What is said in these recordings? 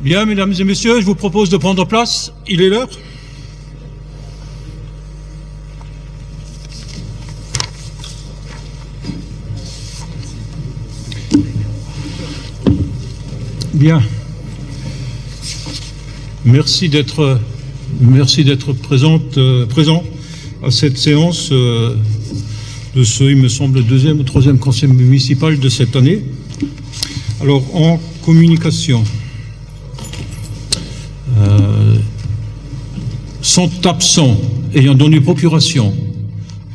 Bien, mesdames et messieurs, je vous propose de prendre place. Il est l'heure. Bien. Merci d'être présent à cette séance de ce, il me semble, deuxième ou troisième conseil municipal de cette année. Alors, en communication, sont absents, ayant donné procuration,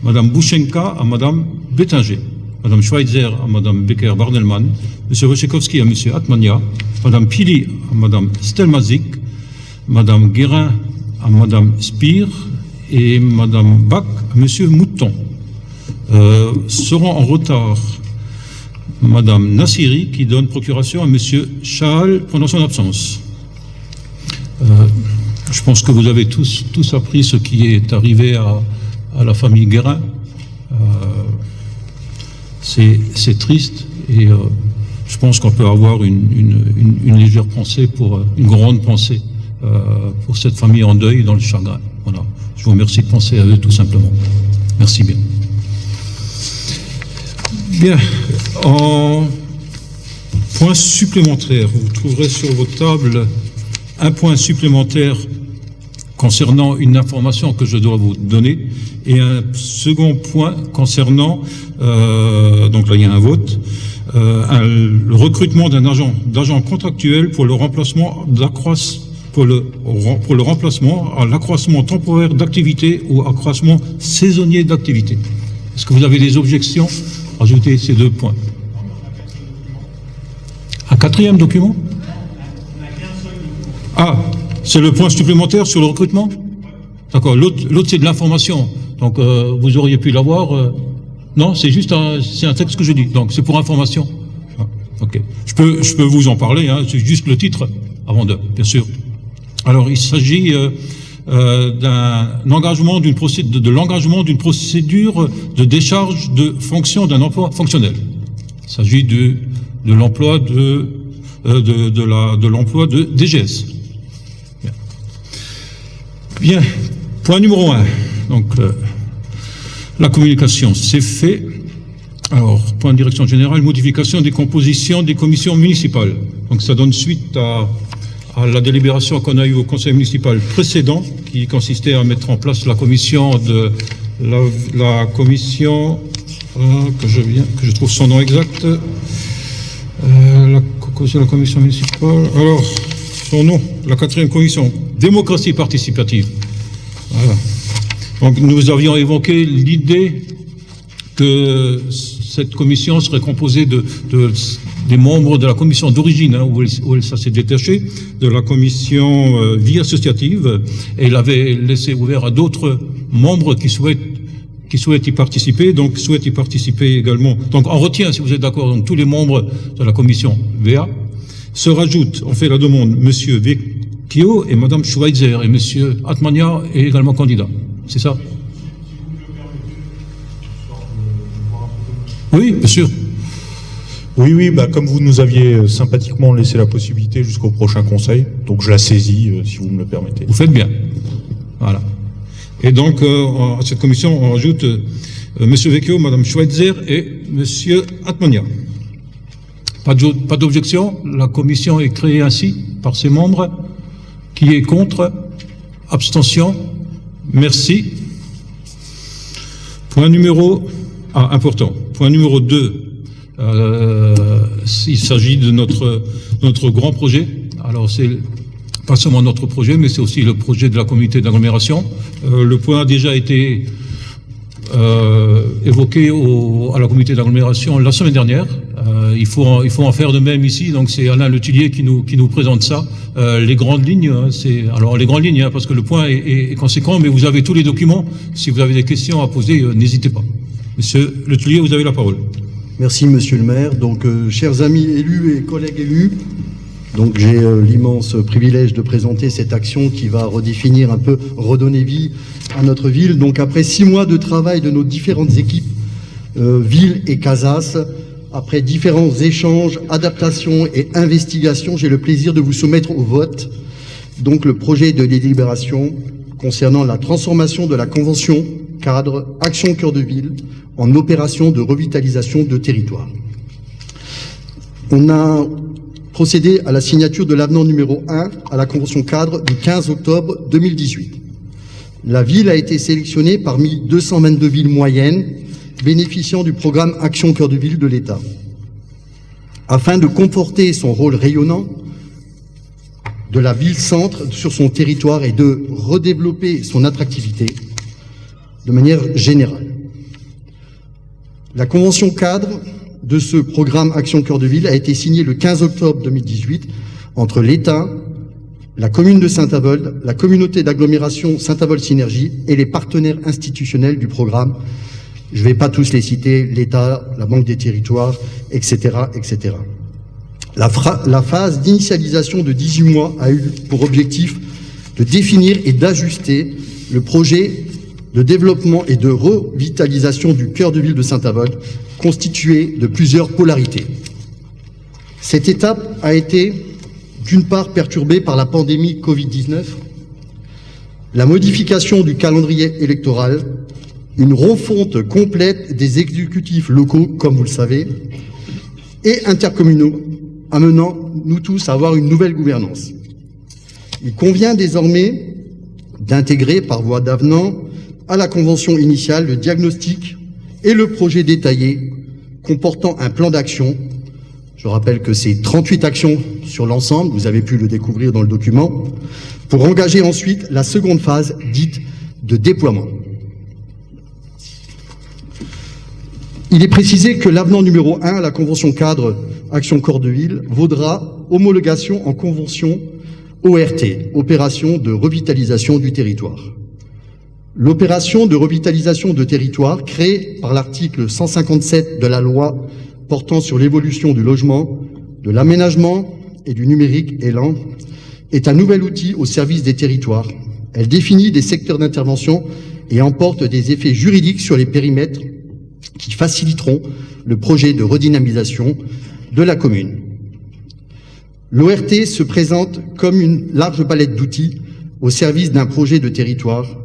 Madame Bouchenka à Madame Bettinger, Madame Schweitzer à Madame Becker-Bardelmann, Monsieur Wojciechowski à Monsieur Atmania, Madame Pili à Madame Stelmazik, Madame Guérin à Madame Spire et Madame Bach à Monsieur Mouton. Seront en retard Madame Nassiri qui donne procuration à Monsieur Chahal pendant son absence. Je pense que vous avez tous appris ce qui est arrivé à la famille Guérin. C'est triste et je pense qu'on peut avoir une légère pensée une grande pensée pour cette famille en deuil dans le chagrin. Voilà. Je vous remercie de penser à eux tout simplement. Merci bien. Bien. En point supplémentaire, vous trouverez sur vos tables un point supplémentaire concernant une information que je dois vous donner et un second point concernant, donc là il y a un vote, le recrutement d'un d'agent contractuel pour le remplacement à l'accroissement temporaire d'activité ou accroissement saisonnier d'activité. Est-ce que vous avez des objections? Ajoutez ces deux points. Un quatrième document? Ah, c'est le point supplémentaire sur le recrutement? D'accord, l'autre c'est de l'information, donc vous auriez pu l'avoir. Non, c'est juste c'est un texte que je dis, donc c'est pour information. Ah, ok, je peux vous en parler, hein, c'est juste le titre, avant bien sûr. Alors il s'agit de l'engagement d'une procédure de décharge de fonction d'un emploi fonctionnel. Il s'agit de l'emploi de l'emploi de DGS. Bien. Point numéro 1. Donc la communication, c'est fait. Alors, point de direction générale, modification des compositions des commissions municipales. Donc ça donne suite à la délibération qu'on a eue au conseil municipal précédent, qui consistait à mettre en place la commission la commission que je trouve son nom exact. La commission municipale. Alors, son nom, la 4e commission, démocratie participative. Voilà. Donc nous avions évoqué l'idée que cette commission serait composée des membres de la commission d'origine, hein, où ça s'est détaché, de la commission vie associative, et il avait laissé ouvert à d'autres membres qui souhaitent y participer, donc souhaitent y participer également. Donc on retient, si vous êtes d'accord, donc tous les membres de la commission VA. Se rajoutent, on fait la demande, Monsieur Vecchio et Madame Schweitzer, et Monsieur Atmania est également candidat. C'est ça? Oui, bien sûr. Oui, bah, comme vous nous aviez sympathiquement laissé la possibilité jusqu'au prochain conseil, donc je la saisis, si vous me le permettez. Vous faites bien. Voilà. Et donc, à cette commission, on rajoute Monsieur Vecchio, Madame Schweitzer et Monsieur Atmania. Pas d'objection. La commission est créée ainsi par ses membres. Qui est contre? Abstention? Merci. Point numéro... Ah, important. Point numéro 2. Il s'agit de notre grand projet. Alors, c'est pas seulement notre projet, mais c'est aussi le projet de la communauté d'agglomération. Le point a déjà été évoqué à la communauté d'agglomération la semaine dernière. Il faut en faire de même ici. Donc c'est Alain Letillier qui nous présente ça. Les grandes lignes, hein, les grandes lignes, hein, parce que le point est conséquent, mais vous avez tous les documents. Si vous avez des questions à poser, n'hésitez pas. Monsieur Letillier, vous avez la parole. Merci Monsieur le maire. Donc chers amis élus et collègues élus, donc j'ai l'immense privilège de présenter cette action qui va redéfinir un peu, redonner vie à notre ville. Donc après 6 mois de travail de nos différentes équipes, ville et Casas, après différents échanges, adaptations et investigations, j'ai le plaisir de vous soumettre au vote donc le projet de délibération concernant la transformation de la convention cadre Action Cœur de Ville en opération de revitalisation de territoire. On a procédé à la signature de l'avenant numéro 1 à la convention cadre du 15 octobre 2018. La ville a été sélectionnée parmi 222 villes moyennes bénéficiant du programme Action Cœur de Ville de l'État. Afin de conforter son rôle rayonnant de la ville-centre sur son territoire et de redévelopper son attractivité de manière générale. La convention cadre de ce programme Action Cœur de Ville a été signée le 15 octobre 2018 entre l'État, la commune de Saint-Avold, la communauté d'agglomération Saint-Avold Synergie et les partenaires institutionnels du programme. Je ne vais pas tous les citer, l'État, la Banque des Territoires, etc., etc. La phase d'initialisation de 18 mois a eu pour objectif de définir et d'ajuster le projet de développement et de revitalisation du cœur de ville de Saint-Avold, constitué de plusieurs polarités. Cette étape a été, d'une part, perturbée par la pandémie Covid-19, la modification du calendrier électoral, une refonte complète des exécutifs locaux, comme vous le savez, et intercommunaux, amenant nous tous à avoir une nouvelle gouvernance. Il convient désormais d'intégrer par voie d'avenant à la convention initiale le diagnostic et le projet détaillé comportant un plan d'action. Je rappelle que c'est 38 actions sur l'ensemble, vous avez pu le découvrir dans le document, pour engager ensuite la seconde phase dite de déploiement. Il est précisé que l'avenant numéro 1 à la convention cadre Action Cœur de Ville vaudra homologation en convention ORT, opération de revitalisation du territoire. L'opération de revitalisation de territoire, créée par l'article 157 de la loi portant sur l'évolution du logement, de l'aménagement et du numérique Élan, est un nouvel outil au service des territoires. Elle définit des secteurs d'intervention et emporte des effets juridiques sur les périmètres qui faciliteront le projet de redynamisation de la commune. L'ORT se présente comme une large palette d'outils au service d'un projet de territoire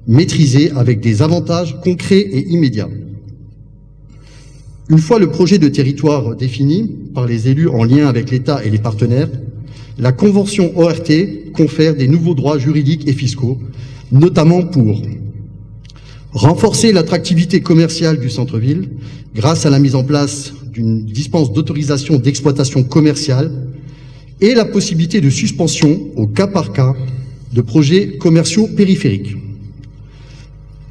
maîtrisé avec des avantages concrets et immédiats. Une fois le projet de territoire défini par les élus en lien avec l'État et les partenaires, la convention ORT confère des nouveaux droits juridiques et fiscaux, notamment pour renforcer l'attractivité commerciale du centre-ville grâce à la mise en place d'une dispense d'autorisation d'exploitation commerciale et la possibilité de suspension au cas par cas de projets commerciaux périphériques.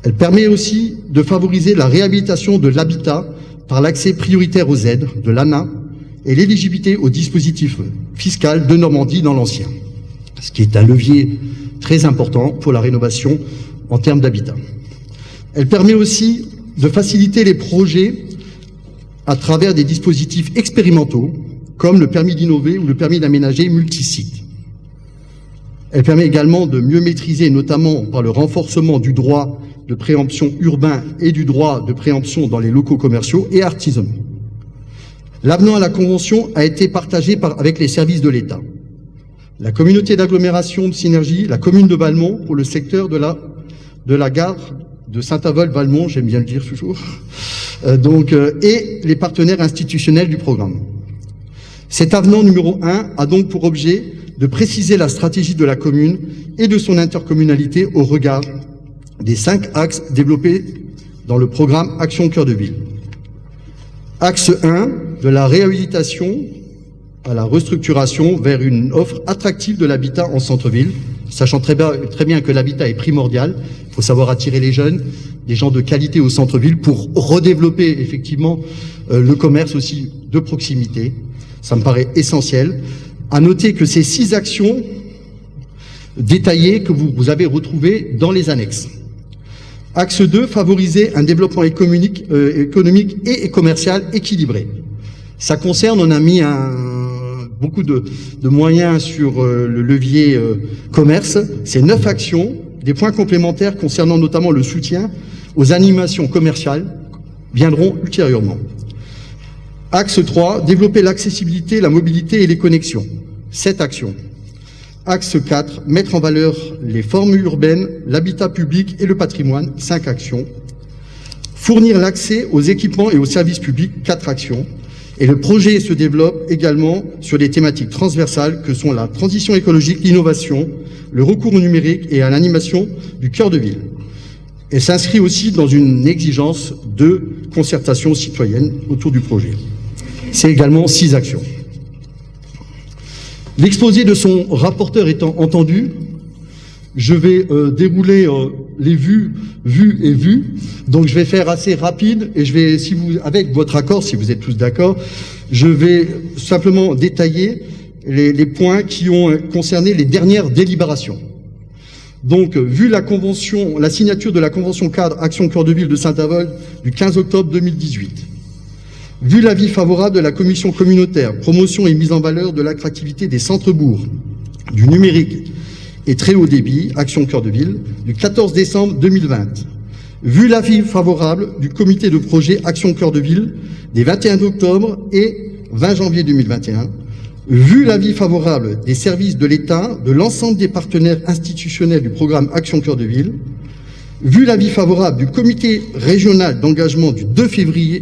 Elle permet aussi de favoriser la réhabilitation de l'habitat par l'accès prioritaire aux aides de l'ANA et l'éligibilité au dispositif fiscal de Normandie dans l'ancien, ce qui est un levier très important pour la rénovation en termes d'habitat. Elle permet aussi de faciliter les projets à travers des dispositifs expérimentaux, comme le permis d'innover ou le permis d'aménager multisite. Elle permet également de mieux maîtriser, notamment par le renforcement du droit de préemption urbain et du droit de préemption dans les locaux commerciaux et artisanaux. L'avenant à la Convention a été partagé avec les services de l'État. La communauté d'agglomération de Synergie, la commune de Valmont pour le secteur de la gare de Saint-Avold-Valmont, j'aime bien le dire toujours, et les partenaires institutionnels du programme. Cet avenant numéro 1 a donc pour objet de préciser la stratégie de la commune et de son intercommunalité au regard des 5 axes développés dans le programme Action Cœur de Ville. Axe 1, de la réhabilitation à la restructuration vers une offre attractive de l'habitat en centre-ville, sachant très bien que l'habitat est primordial. Il faut savoir attirer les jeunes, des gens de qualité au centre-ville pour redévelopper effectivement le commerce aussi de proximité. Ça me paraît essentiel. À noter que ces 6 actions détaillées que vous avez retrouvées dans les annexes. Axe 2, favoriser un développement économique et commercial équilibré. Ça concerne, on a mis beaucoup de moyens sur le levier commerce. Ces 9 actions, des points complémentaires concernant notamment le soutien aux animations commerciales, viendront ultérieurement. Axe 3, développer l'accessibilité, la mobilité et les connexions. 7 actions. Axe 4, mettre en valeur les formes urbaines, l'habitat public et le patrimoine. 5 actions. Fournir l'accès aux équipements et aux services publics. 4 actions. Et le projet se développe également sur des thématiques transversales que sont la transition écologique, l'innovation, le recours au numérique et à l'animation du cœur de ville. Et s'inscrit aussi dans une exigence de concertation citoyenne autour du projet. C'est également 6 actions. L'exposé de son rapporteur étant entendu, je vais dérouler les vues. Donc je vais faire assez rapide et je vais, si vous, avec votre accord, si vous êtes tous d'accord, je vais simplement détailler les points qui ont concerné les dernières délibérations. Donc, vu la convention, la signature de la convention cadre Action Cœur de Ville de Saint-Avold du 15 octobre 2018, vu l'avis favorable de la commission communautaire, promotion et mise en valeur de l'attractivité des centres-bourgs, du numérique et très haut débit, Action Cœur de Ville, du 14 décembre 2020, vu l'avis favorable du comité de projet Action Cœur de Ville des 21 octobre et 20 janvier 2021, vu l'avis favorable des services de l'État, de l'ensemble des partenaires institutionnels du programme Action Cœur de Ville, vu l'avis favorable du comité régional d'engagement du 2 février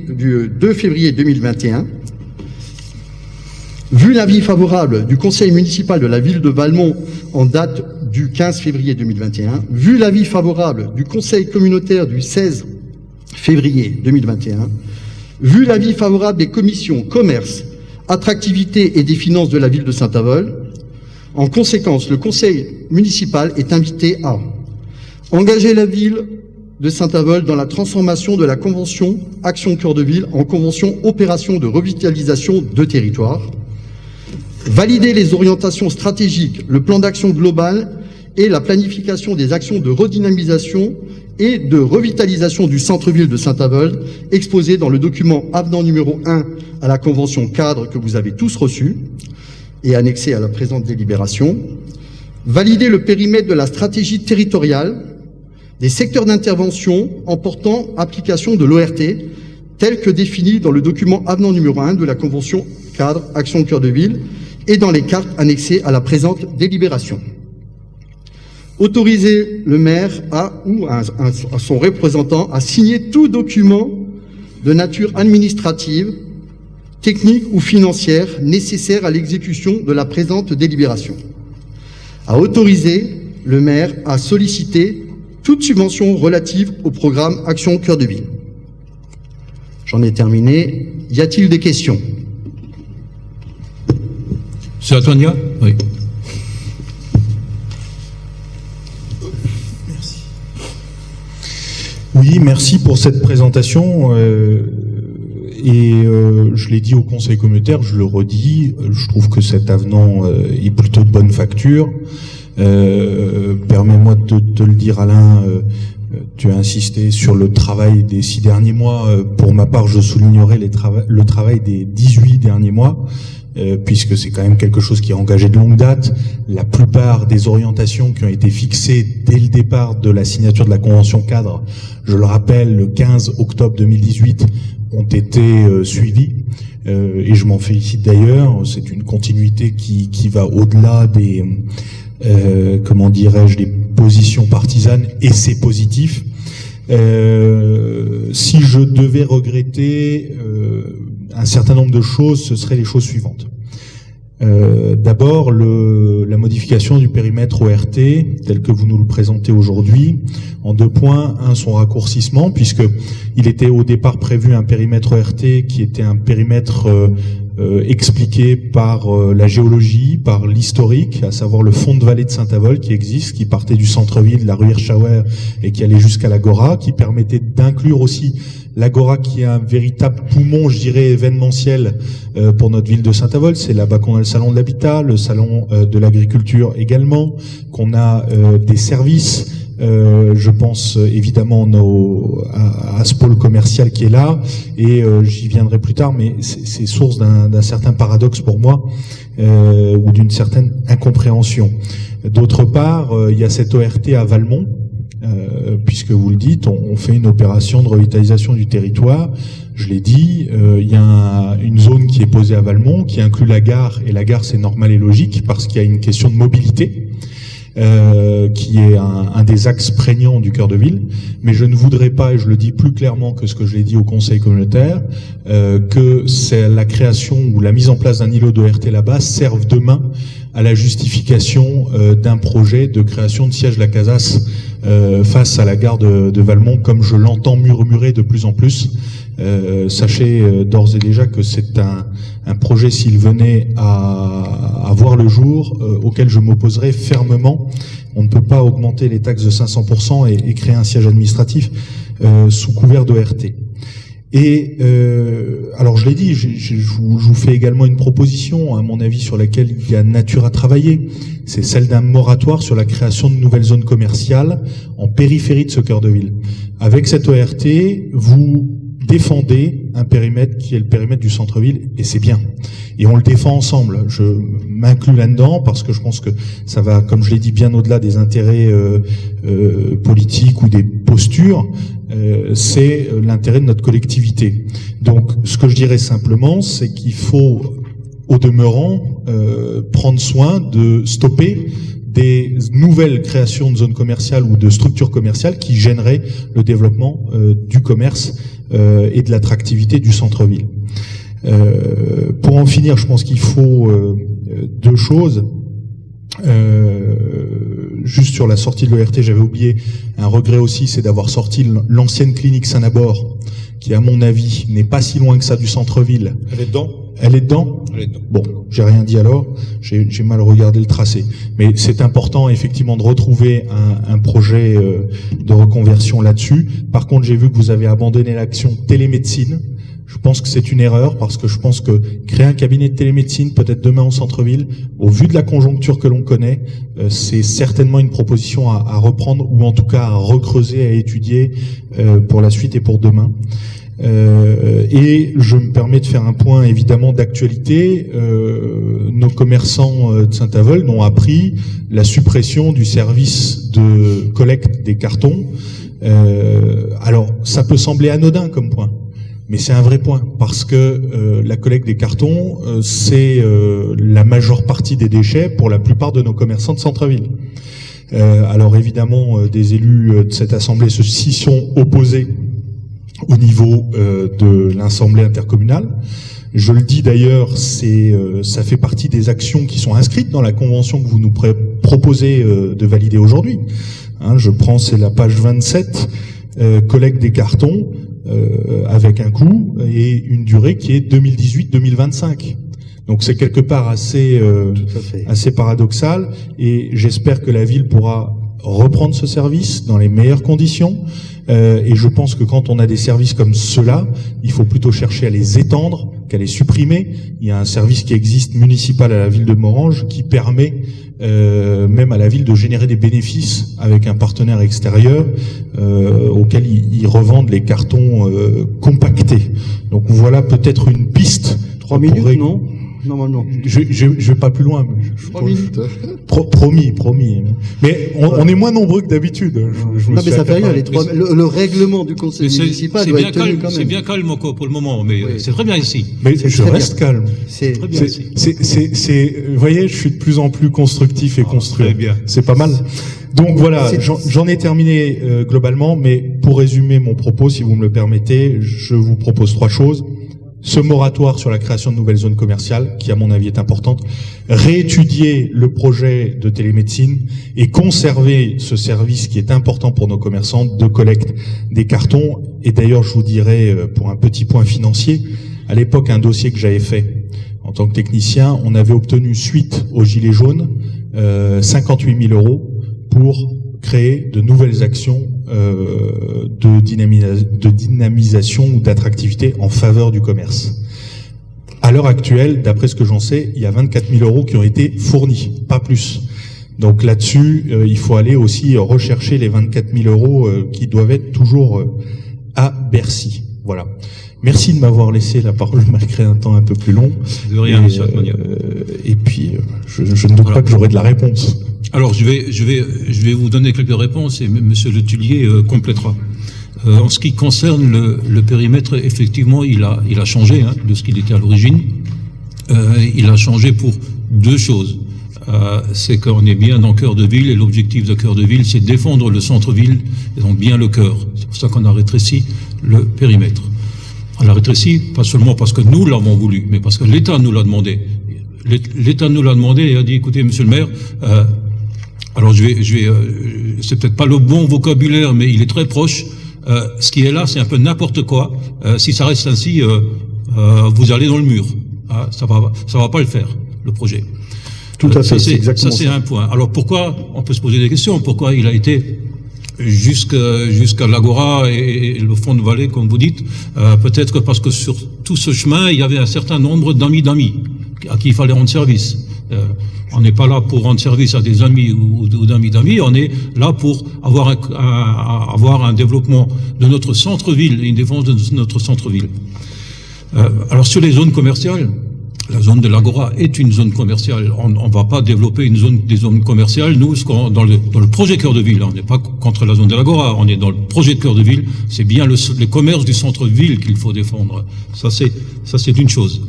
2021, vu l'avis favorable du conseil municipal de la ville de Valmont en date du 15 février 2021, vu l'avis favorable du conseil communautaire du 16 février 2021, vu l'avis favorable des commissions commerce, attractivité et des finances de la ville de Saint-Avold, en conséquence, le conseil municipal est invité à engager la ville de Saint-Avold dans la transformation de la convention Action Cœur de Ville en convention opération de revitalisation de territoire, valider les orientations stratégiques, le plan d'action global et la planification des actions de redynamisation et de revitalisation du centre-ville de Saint-Avold, exposé dans le document avenant numéro 1 à la convention cadre que vous avez tous reçu et annexé à la présente délibération, valider le périmètre de la stratégie territoriale, des secteurs d'intervention en portant application de l'ORT, tel que défini dans le document avenant numéro 1 de la convention cadre Action Cœur de Ville et dans les cartes annexées à la présente délibération. Autoriser le maire ou à son représentant à signer tout document de nature administrative, technique ou financière nécessaire à l'exécution de la présente délibération. À autoriser le maire à solliciter toute subvention relative au programme Action Cœur de Ville. J'en ai terminé. Y a-t-il des questions? C'est à Tonia? Oui. Oui, merci pour cette présentation. Je l'ai dit au conseil communautaire, je le redis, je trouve que cet avenant est plutôt de bonne facture. Permets-moi de te le dire, Alain, tu as insisté sur le travail des 6 derniers mois. Pour ma part, je soulignerai le travail des 18 derniers mois, puisque c'est quand même quelque chose qui est engagé de longue date. La plupart des orientations qui ont été fixées dès le départ de la signature de la convention cadre, je le rappelle, le 15 octobre 2018, ont été suivies. Et je m'en félicite d'ailleurs. C'est une continuité qui va au-delà des comment dirais-je, des positions partisanes, et c'est positif. Si je devais regretter un certain nombre de choses, ce seraient les choses suivantes. D'abord, la modification du périmètre ORT, tel que vous nous le présentez aujourd'hui, en 2 points. Un, son raccourcissement, puisque il était au départ prévu un périmètre ORT qui était un périmètre expliqué par la géologie, par l'historique, à savoir le fond de vallée de Saint-Avold qui existe, qui partait du centre-ville, de la rue Hirschauer, et qui allait jusqu'à l'Agora, qui permettait d'inclure aussi l'Agora, qui est un véritable poumon, je dirais, événementiel pour notre ville de Saint-Avold. C'est là-bas qu'on a le salon de l'habitat, le salon de l'agriculture également, qu'on a des services. Je pense évidemment à ce pôle commercial qui est là, et j'y viendrai plus tard, mais c'est source d'un certain paradoxe pour moi, ou d'une certaine incompréhension. D'autre part, il y a cette ORT à Valmont, puisque vous le dites, on fait une opération de revitalisation du territoire. Je l'ai dit, il y a une zone qui est posée à Valmont, qui inclut la gare, et la gare c'est normal et logique parce qu'il y a une question de mobilité, qui est un des axes prégnants du cœur de ville. Mais je ne voudrais pas, et je le dis plus clairement que ce que je l'ai dit au conseil communautaire, que c'est la création ou la mise en place d'un îlot d'ORT là-bas serve demain à la justification d'un projet de création de siège La Casas face à la gare de Valmont, comme je l'entends murmurer de plus en plus. Sachez d'ores et déjà que c'est un projet, s'il venait à voir le jour, auquel je m'opposerai fermement. On ne peut pas augmenter les taxes de 500% et créer un siège administratif sous couvert d'ORT. Et alors je l'ai dit, je vous fais également une proposition, à mon avis, sur laquelle il y a nature à travailler. C'est celle d'un moratoire sur la création de nouvelles zones commerciales en périphérie de ce cœur de ville. Avec cette ORT, vous défendez un périmètre qui est le périmètre du centre-ville, et c'est bien. Et on le défend ensemble. Je m'inclus là-dedans parce que je pense que ça va, comme je l'ai dit, bien au-delà des intérêts politiques ou des postures. C'est l'intérêt de notre collectivité. Donc, ce que je dirais simplement, c'est qu'il faut, au demeurant, prendre soin de stopper des nouvelles créations de zones commerciales ou de structures commerciales qui gêneraient le développement du commerce et de l'attractivité du centre-ville. Pour en finir, je pense qu'il faut deux choses. Juste sur la sortie de l'ORT, j'avais oublié un regret aussi, c'est d'avoir sorti l'ancienne clinique Saint-Nabor, qui à mon avis n'est pas si loin que ça du centre-ville. Elle est dedans ? Elle est dedans ? Elle est dedans. Bon, j'ai rien dit alors, j'ai mal regardé le tracé. Mais c'est important effectivement de retrouver un projet de reconversion là-dessus. Par contre, j'ai vu que vous avez abandonné l'action télémédecine. Je pense que c'est une erreur parce que je pense que créer un cabinet de télémédecine, peut-être demain au centre-ville, au vu de la conjoncture que l'on connaît, c'est certainement une proposition à reprendre ou en tout cas à recreuser, à étudier pour la suite et pour demain. Et je me permets de faire un point évidemment d'actualité. Nos commerçants de Saint-Avold ont appris la suppression du service de collecte des cartons. Alors, ça peut sembler anodin comme point. Mais c'est un vrai point, parce que la collecte des cartons, c'est la majeure partie des déchets pour la plupart de nos commerçants de centre-ville. Alors évidemment, des élus de cette assemblée s'y sont opposés au niveau de l'assemblée intercommunale. Je le dis d'ailleurs, ça fait partie des actions qui sont inscrites dans la convention que vous nous proposez de valider aujourd'hui. Hein, je prends, c'est la page 27, collecte des cartons, avec un coût et une durée qui est 2018-2025. Donc c'est quelque part assez paradoxal, et j'espère que la ville pourra reprendre ce service dans les meilleures conditions. Et je pense que quand on a des services comme ceux-là, il faut plutôt chercher à les étendre qu'à les supprimer. Il y a un service qui existe municipal à la ville de Morhange qui permet même à la ville de générer des bénéfices avec un partenaire extérieur auquel ils revendent les cartons compactés. Donc voilà peut-être une piste. 3 minutes, non ? Normalement. Je vais pas plus loin. 3 minutes. Promis. Mais on est moins nombreux que d'habitude. Non, mais ça fait rien. Le règlement du conseil municipal doit être tenu quand même. C'est bien calme encore pour le moment, mais c'est très bien ici. Mais je reste calme. C'est très bien ici. Vous voyez, je suis de plus en plus constructif et construit. Très bien. C'est pas mal. Donc voilà, j'en ai terminé globalement, mais pour résumer mon propos, si vous me le permettez, je vous propose 3 choses. Ce moratoire sur la création de nouvelles zones commerciales, qui à mon avis est importante, réétudier le projet de télémédecine et conserver ce service qui est important pour nos commerçants de collecte des cartons. Et d'ailleurs, je vous dirais, pour un petit point financier, à l'époque, un dossier que j'avais fait en tant que technicien, on avait obtenu, suite aux Gilets jaunes, 58 000 € pour créer de nouvelles actions de dynamisation ou d'attractivité en faveur du commerce. À l'heure actuelle, d'après ce que j'en sais, il y a 24 000 € qui ont été fournis, pas plus. Donc là-dessus, il faut aller aussi rechercher les 24 000 € qui doivent être toujours à Bercy. Voilà. Merci de m'avoir laissé la parole malgré un temps un peu plus long. De rien, monsieur Atmania. Et puis, je ne doute pas que j'aurai de la réponse. Alors, je vais vous donner quelques réponses et monsieur Le Tullier complétera. En ce qui concerne le périmètre, effectivement, il a changé de ce qu'il était à l'origine. Il a changé pour deux choses. C'est qu'on est bien dans Cœur de Ville, et l'objectif de Cœur de Ville, c'est défendre le centre-ville, et donc bien le cœur. C'est pour ça qu'on a rétréci le périmètre. On l'a rétréci, pas seulement parce que nous l'avons voulu, mais parce que l'État nous l'a demandé. L'État nous l'a demandé et a dit, écoutez, monsieur le maire, alors c'est peut-être pas le bon vocabulaire, mais il est très proche. Ce qui est là, c'est un peu n'importe quoi. Si ça reste ainsi, vous allez dans le mur. Ça va pas le faire, le projet. Tout à fait, c'est exactement ça. Ça, c'est un point. Alors pourquoi, on peut se poser des questions, pourquoi il a été jusqu'à l'Agora et le fond de vallée, comme vous dites, peut-être que parce que sur tout ce chemin, il y avait un certain nombre d'amis à qui il fallait rendre service. On n'est pas là pour rendre service à des amis ou d'amis, on est là pour avoir un développement de notre centre-ville, une défense de notre centre-ville. Alors sur les zones commerciales, la zone de l'Agora est une zone commerciale. On ne va pas développer des zones commerciales. Nous, dans le projet Cœur de Ville, on n'est pas contre la zone de l'Agora, on est dans le projet de Cœur de Ville. C'est bien les commerces du centre-ville qu'il faut défendre. Ça, c'est une chose.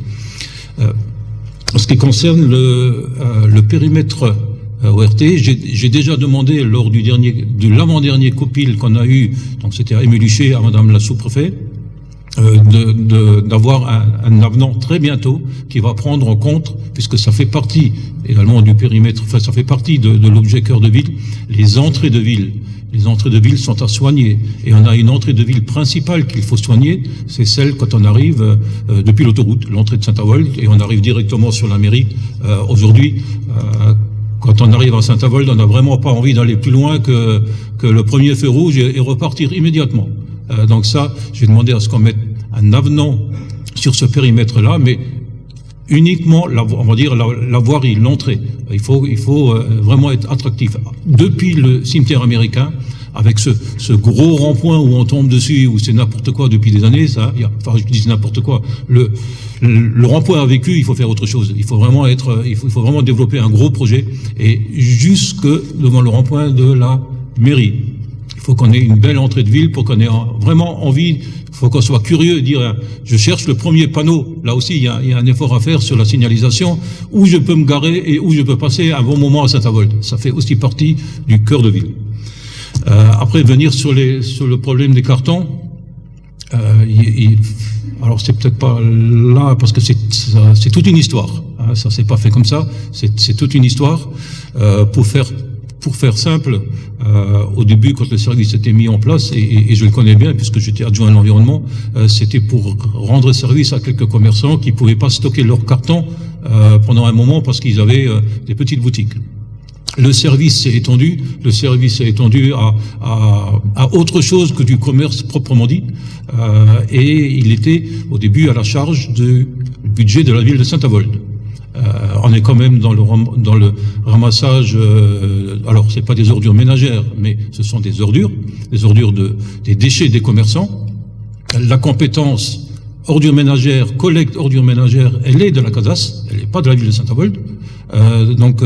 En ce qui concerne le périmètre ORT, j'ai déjà demandé lors de l'avant-dernier copil qu'on a eu, donc c'était à Émile-Huchet, à Madame la sous-préfet, d'avoir un avenant très bientôt qui va prendre en compte, puisque ça fait partie également du périmètre, enfin ça fait partie de l'objet Cœur de Ville, les entrées de ville. Les entrées de ville sont à soigner. Et on a une entrée de ville principale qu'il faut soigner, c'est celle quand on arrive depuis l'autoroute, l'entrée de Saint-Avold, et on arrive directement sur la mairie. Aujourd'hui, quand on arrive à Saint-Avold, on n'a vraiment pas envie d'aller plus loin que le premier feu rouge et repartir immédiatement. Donc ça, j'ai demandé à ce qu'on mette un avenant sur ce périmètre-là, mais uniquement, on va dire, la voirie, l'entrée. Il faut vraiment être attractif. Depuis le cimetière américain, avec ce gros rond-point où on tombe dessus, où c'est n'importe quoi depuis des années, enfin je dis n'importe quoi, le rond-point a vécu, il faut faire autre chose. Il faut vraiment développer un gros projet, et jusque devant le rond-point de la mairie. Il faut qu'on ait une belle entrée de ville pour qu'on ait vraiment envie. Il faut qu'on soit curieux et dire, je cherche le premier panneau. Là aussi, il y a un effort à faire sur la signalisation, où je peux me garer et où je peux passer un bon moment à Saint-Avold. Ça fait aussi partie du cœur de ville. Après, venir sur le problème des cartons. Alors, c'est peut-être pas là, parce que c'est toute une histoire. Ça s'est pas fait comme ça. C'est toute une histoire. Pour faire simple, au début, quand le service était mis en place, et je le connais bien puisque j'étais adjoint à l'environnement, c'était pour rendre service à quelques commerçants qui pouvaient pas stocker leurs cartons pendant un moment parce qu'ils avaient des petites boutiques. Le service s'est étendu à autre chose que du commerce proprement dit, et il était au début à la charge du budget de la ville de Saint-Avold. On est quand même dans le ramassage, alors c'est pas des ordures ménagères, mais ce sont des ordures des déchets des commerçants. La compétence ordures ménagères, collecte ordures ménagères, elle est de la CASAS, elle n'est pas de la ville de Saint-Avold. Donc,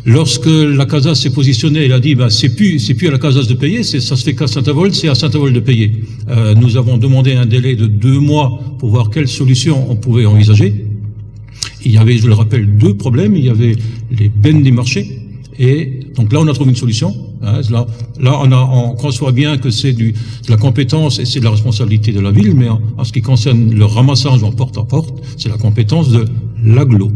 lorsque la CASAS s'est positionnée, elle a dit, c'est plus à la CASAS de payer, ça se fait qu'à Saint-Avold, c'est à Saint-Avold de payer. Nous avons demandé un délai de 2 mois pour voir quelle solution on pouvait envisager. Il y avait, je le rappelle, 2 problèmes. Il y avait les bennes des marchés. Et donc là, on a trouvé une solution. Là, on conçoit bien que c'est de la compétence et c'est de la responsabilité de la ville. Mais en ce qui concerne le ramassage en porte à porte, c'est la compétence de l'agglo.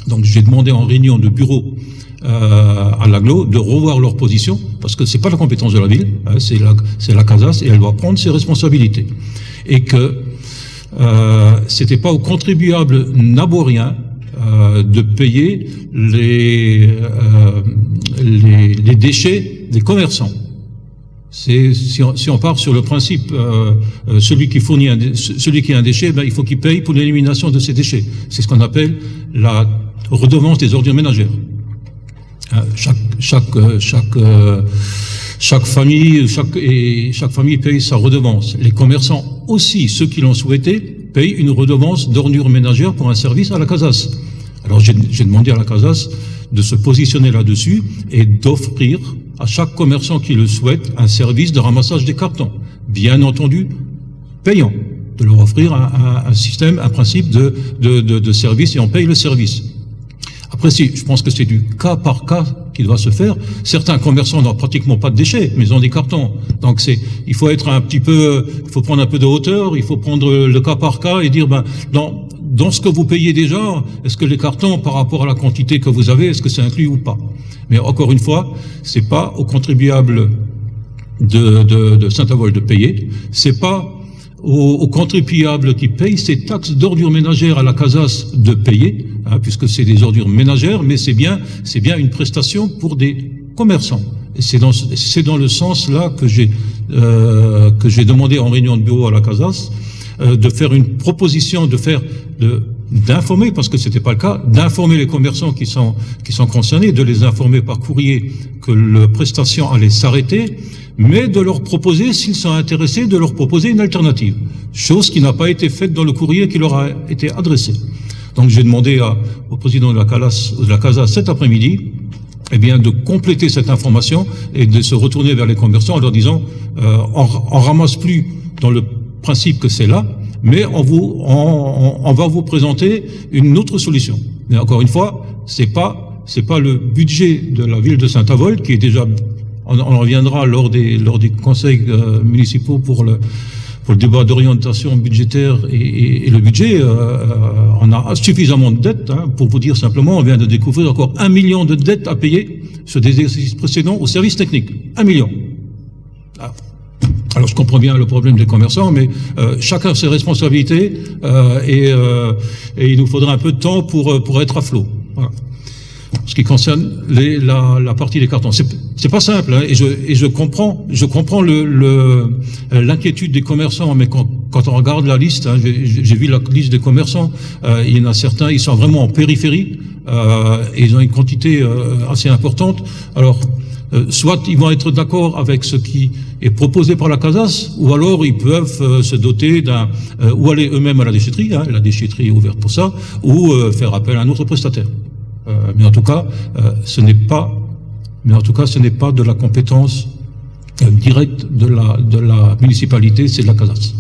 Donc j'ai demandé en réunion de bureau à l'agglo de revoir leur position, parce que c'est pas la compétence de la ville, c'est la CASAS, et elle doit prendre ses responsabilités. Et que c'était pas aux contribuables naboriens de payer les déchets des commerçants. Si on part sur le principe, celui qui a un déchet, il faut qu'il paye pour l'élimination de ces déchets. C'est ce qu'on appelle la redevance des ordures ménagères. Chaque famille paye sa redevance. Les commerçants aussi, ceux qui l'ont souhaité, payent une redevance d'ordures ménagères pour un service à la CASAS. Alors j'ai demandé à la CASAS de se positionner là-dessus et d'offrir à chaque commerçant qui le souhaite un service de ramassage des cartons. bien entendu payant, de leur offrir un système, un principe de service, et on paye le service. Après, je pense que c'est du cas par cas qui doit se faire. Certains commerçants n'ont pratiquement pas de déchets, mais ils ont des cartons. Donc il faut être un petit peu, il faut prendre un peu de hauteur, il faut prendre le cas par cas et dire, dans ce que vous payez déjà, est-ce que les cartons, par rapport à la quantité que vous avez, est-ce que c'est inclus ou pas? Mais encore une fois, c'est pas aux contribuables de Saint-Avold de payer, c'est pas aux contribuables qui payent ces taxes d'ordures ménagères à la CASAS de payer, puisque c'est des ordures ménagères, mais c'est bien une prestation pour des commerçants. Et c'est dans le sens là que j'ai demandé en réunion de bureau à la CASAS de faire une proposition, d'informer, parce que c'était pas le cas, d'informer les commerçants qui sont concernés, de les informer par courrier que la prestation allait s'arrêter, mais de leur proposer, s'ils sont intéressés, de leur proposer une alternative. Chose qui n'a pas été faite dans le courrier qui leur a été adressé. Donc j'ai demandé au président de la CASA cet après-midi, de compléter cette information et de se retourner vers les commerçants en leur disant, on ramasse plus dans le principe que c'est là, mais on va vous présenter une autre solution. Mais encore une fois, c'est pas le budget de la ville de Saint-Avold qui est déjà, on reviendra lors des conseils municipaux pour le débat d'orientation budgétaire et le budget. On a suffisamment de dettes, pour vous dire simplement, on vient de découvrir encore 1 million de dettes à payer sur des exercices précédents au service technique. 1 million. Alors je comprends bien le problème des commerçants, mais chacun ses responsabilités et il nous faudra un peu de temps pour être à flot. Voilà. Ce qui concerne la partie des cartons, c'est pas simple, et je comprends l'inquiétude des commerçants, mais quand on regarde la liste, j'ai vu la liste des commerçants, il y en a certains, ils sont vraiment en périphérie, et ils ont une quantité assez importante. Alors soit ils vont être d'accord avec ce qui est proposé par la CASAS, ou alors ils peuvent se doter ou aller eux-mêmes à la déchetterie, la déchetterie est ouverte pour ça, ou faire appel à un autre prestataire. Mais en tout cas, ce n'est pas de la compétence directe de la municipalité, c'est de la CASAS.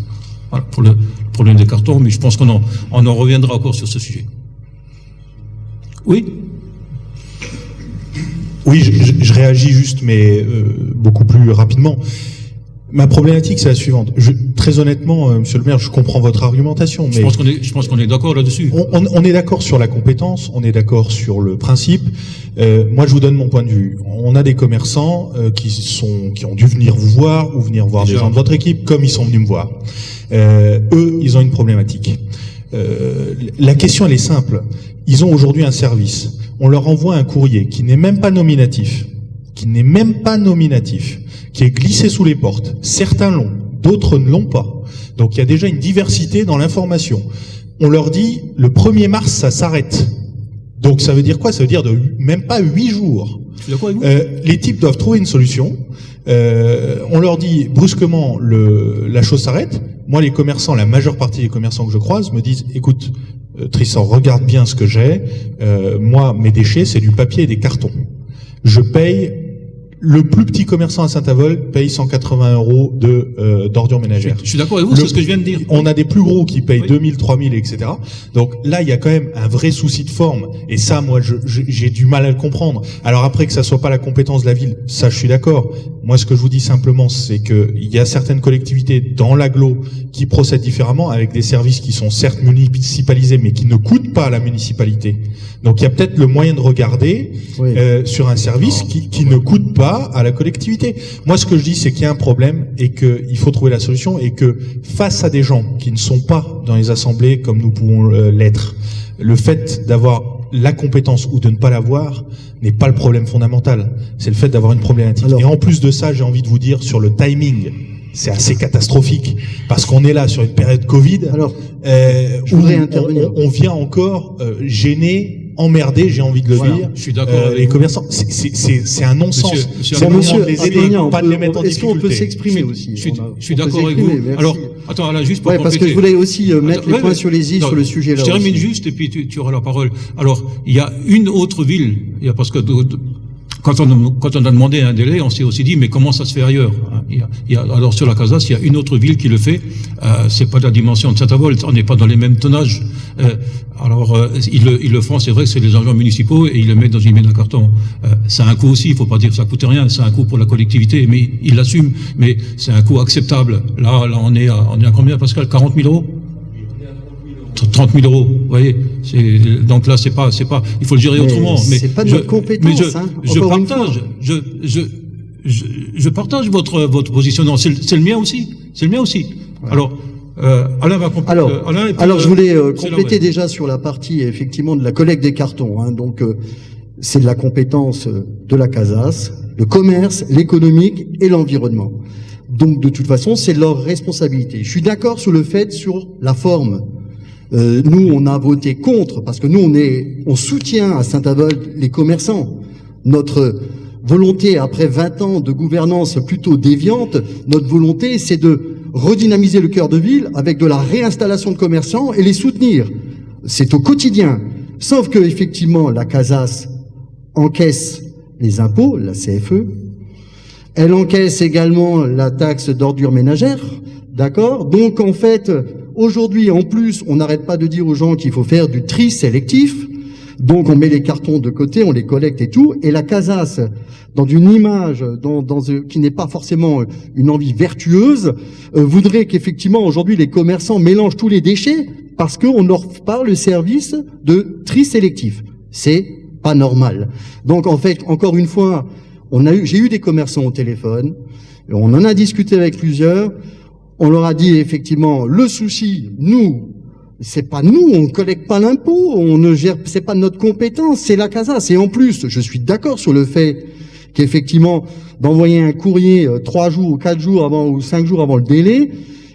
Voilà, pour le problème des cartons, mais je pense qu'on en reviendra encore sur ce sujet. Oui? Oui, je réagis juste, mais beaucoup plus rapidement. Ma problématique, c'est la suivante. Très honnêtement, monsieur le maire, je comprends votre argumentation, mais je pense qu'on est d'accord là-dessus. On est d'accord sur la compétence, on est d'accord sur le principe. Moi, je vous donne mon point de vue. On a des commerçants qui ont dû venir vous voir ou venir voir des gens de votre équipe, comme ils sont venus me voir. Eux, ils ont une problématique. La question, elle est simple. Ils ont aujourd'hui un service. On leur envoie un courrier qui n'est même pas nominatif, qui est glissé sous les portes. Certains l'ont, d'autres ne l'ont pas. Donc il y a déjà une diversité dans l'information. On leur dit, le 1er mars, ça s'arrête. Donc ça veut dire quoi? Ça veut dire même pas 8 jours. Je suis d'accord avec vous. Les types doivent trouver une solution. On leur dit brusquement, la chose s'arrête. Moi, les commerçants, la majeure partie des commerçants que je croise me disent, écoute, Tristan, regarde bien ce que j'ai. Moi, mes déchets, c'est du papier et des cartons. Je paye, le plus petit commerçant à Saint-Avold paye 180 € d'ordures ménagères. Je suis d'accord avec vous, c'est ce que je viens de dire. On a des plus gros qui payent 2000, 3000, etc. Donc là, il y a quand même un vrai souci de forme. Et ça, moi, j'ai du mal à le comprendre. Alors après, que ça soit pas la compétence de la ville, ça, je suis d'accord. Moi, ce que je vous dis simplement, c'est que il y a certaines collectivités dans l'agglo qui procèdent différemment, avec des services qui sont certes municipalisés, mais qui ne coûtent pas à la municipalité. Donc il y a peut-être le moyen de regarder sur un service qui ne coûte pas à la collectivité. Moi, ce que je dis, c'est qu'il y a un problème et qu'il faut trouver la solution, et que face à des gens qui ne sont pas dans les assemblées comme nous pouvons l'être, le fait d'avoir la compétence ou de ne pas l'avoir n'est pas le problème fondamental. C'est le fait d'avoir une problématique. Et en plus de ça, j'ai envie de vous dire, sur le timing, c'est assez catastrophique, parce qu'on est là sur une période Covid. Alors, je voudrais intervenir. On vient encore gêner, emmerder, j'ai envie de le dire. Je suis d'accord avec les commerçants. C'est un non-sens. C'est le moment de les aider, pas de les mettre en difficulté. Est-ce qu'on peut s'exprimer aussi? Je suis d'accord avec vous. Merci. Alors, attends, là, juste pour compléter. Parce que je voulais aussi mettre les points sur les i sur le sujet là. Je termine juste, et puis tu auras la parole. Alors, il y a une autre ville, il y a parce que quand on a demandé un délai, on s'est aussi dit, mais comment ça se fait ailleurs, hein? Alors sur la Casas, il y a une autre ville qui le fait. C'est pas de la dimension de Saint-Avold, on n'est pas dans les mêmes tonnages. Ils le font, c'est vrai que c'est les agents municipaux et ils le mettent dans une mine à carton. C'est un coût aussi, il faut pas dire que ça coûte rien, c'est un coût pour la collectivité, mais ils l'assument, mais c'est un coût acceptable. Là, on est à combien, Pascal? 40 000 euros? 30 000 euros, vous voyez. Donc là, c'est pas, il faut le gérer autrement. Mais c'est pas de notre compétence, je partage votre positionnement. C'est le mien aussi. Ouais. Alors, Alain va compléter. Alors, je voulais compléter déjà sur la partie, effectivement, de la collecte des cartons, hein. Donc, c'est de la compétence de la Casas, le commerce, l'économique et l'environnement. Donc, de toute façon, c'est leur responsabilité. Je suis d'accord sur le fait, sur la forme. Nous, on a voté contre, parce que nous, on soutient à Saint-Avold les commerçants. Notre volonté, après 20 ans de gouvernance plutôt déviante, notre volonté, c'est de redynamiser le cœur de ville avec de la réinstallation de commerçants et les soutenir. C'est au quotidien. Sauf que, effectivement, la Casas encaisse les impôts, la CFE. Elle encaisse également la taxe d'ordures ménagères. D'accord? Donc, en fait, aujourd'hui, en plus, on n'arrête pas de dire aux gens qu'il faut faire du tri sélectif. Donc, on met les cartons de côté, on les collecte et tout. Et la Casas, dans une image qui n'est pas forcément une envie vertueuse, voudrait qu'effectivement, aujourd'hui, les commerçants mélangent tous les déchets parce qu'on leur parle le service de tri sélectif. C'est pas normal. Donc, en fait, encore une fois, j'ai eu des commerçants au téléphone. On en a discuté avec plusieurs. On leur a dit effectivement, le souci, nous, c'est pas nous, on collecte pas l'impôt, on ne gère, c'est pas notre compétence, c'est la Casas. Et en plus, je suis d'accord sur le fait qu'effectivement, d'envoyer un courrier 3 jours ou 4 jours avant ou 5 jours avant le délai,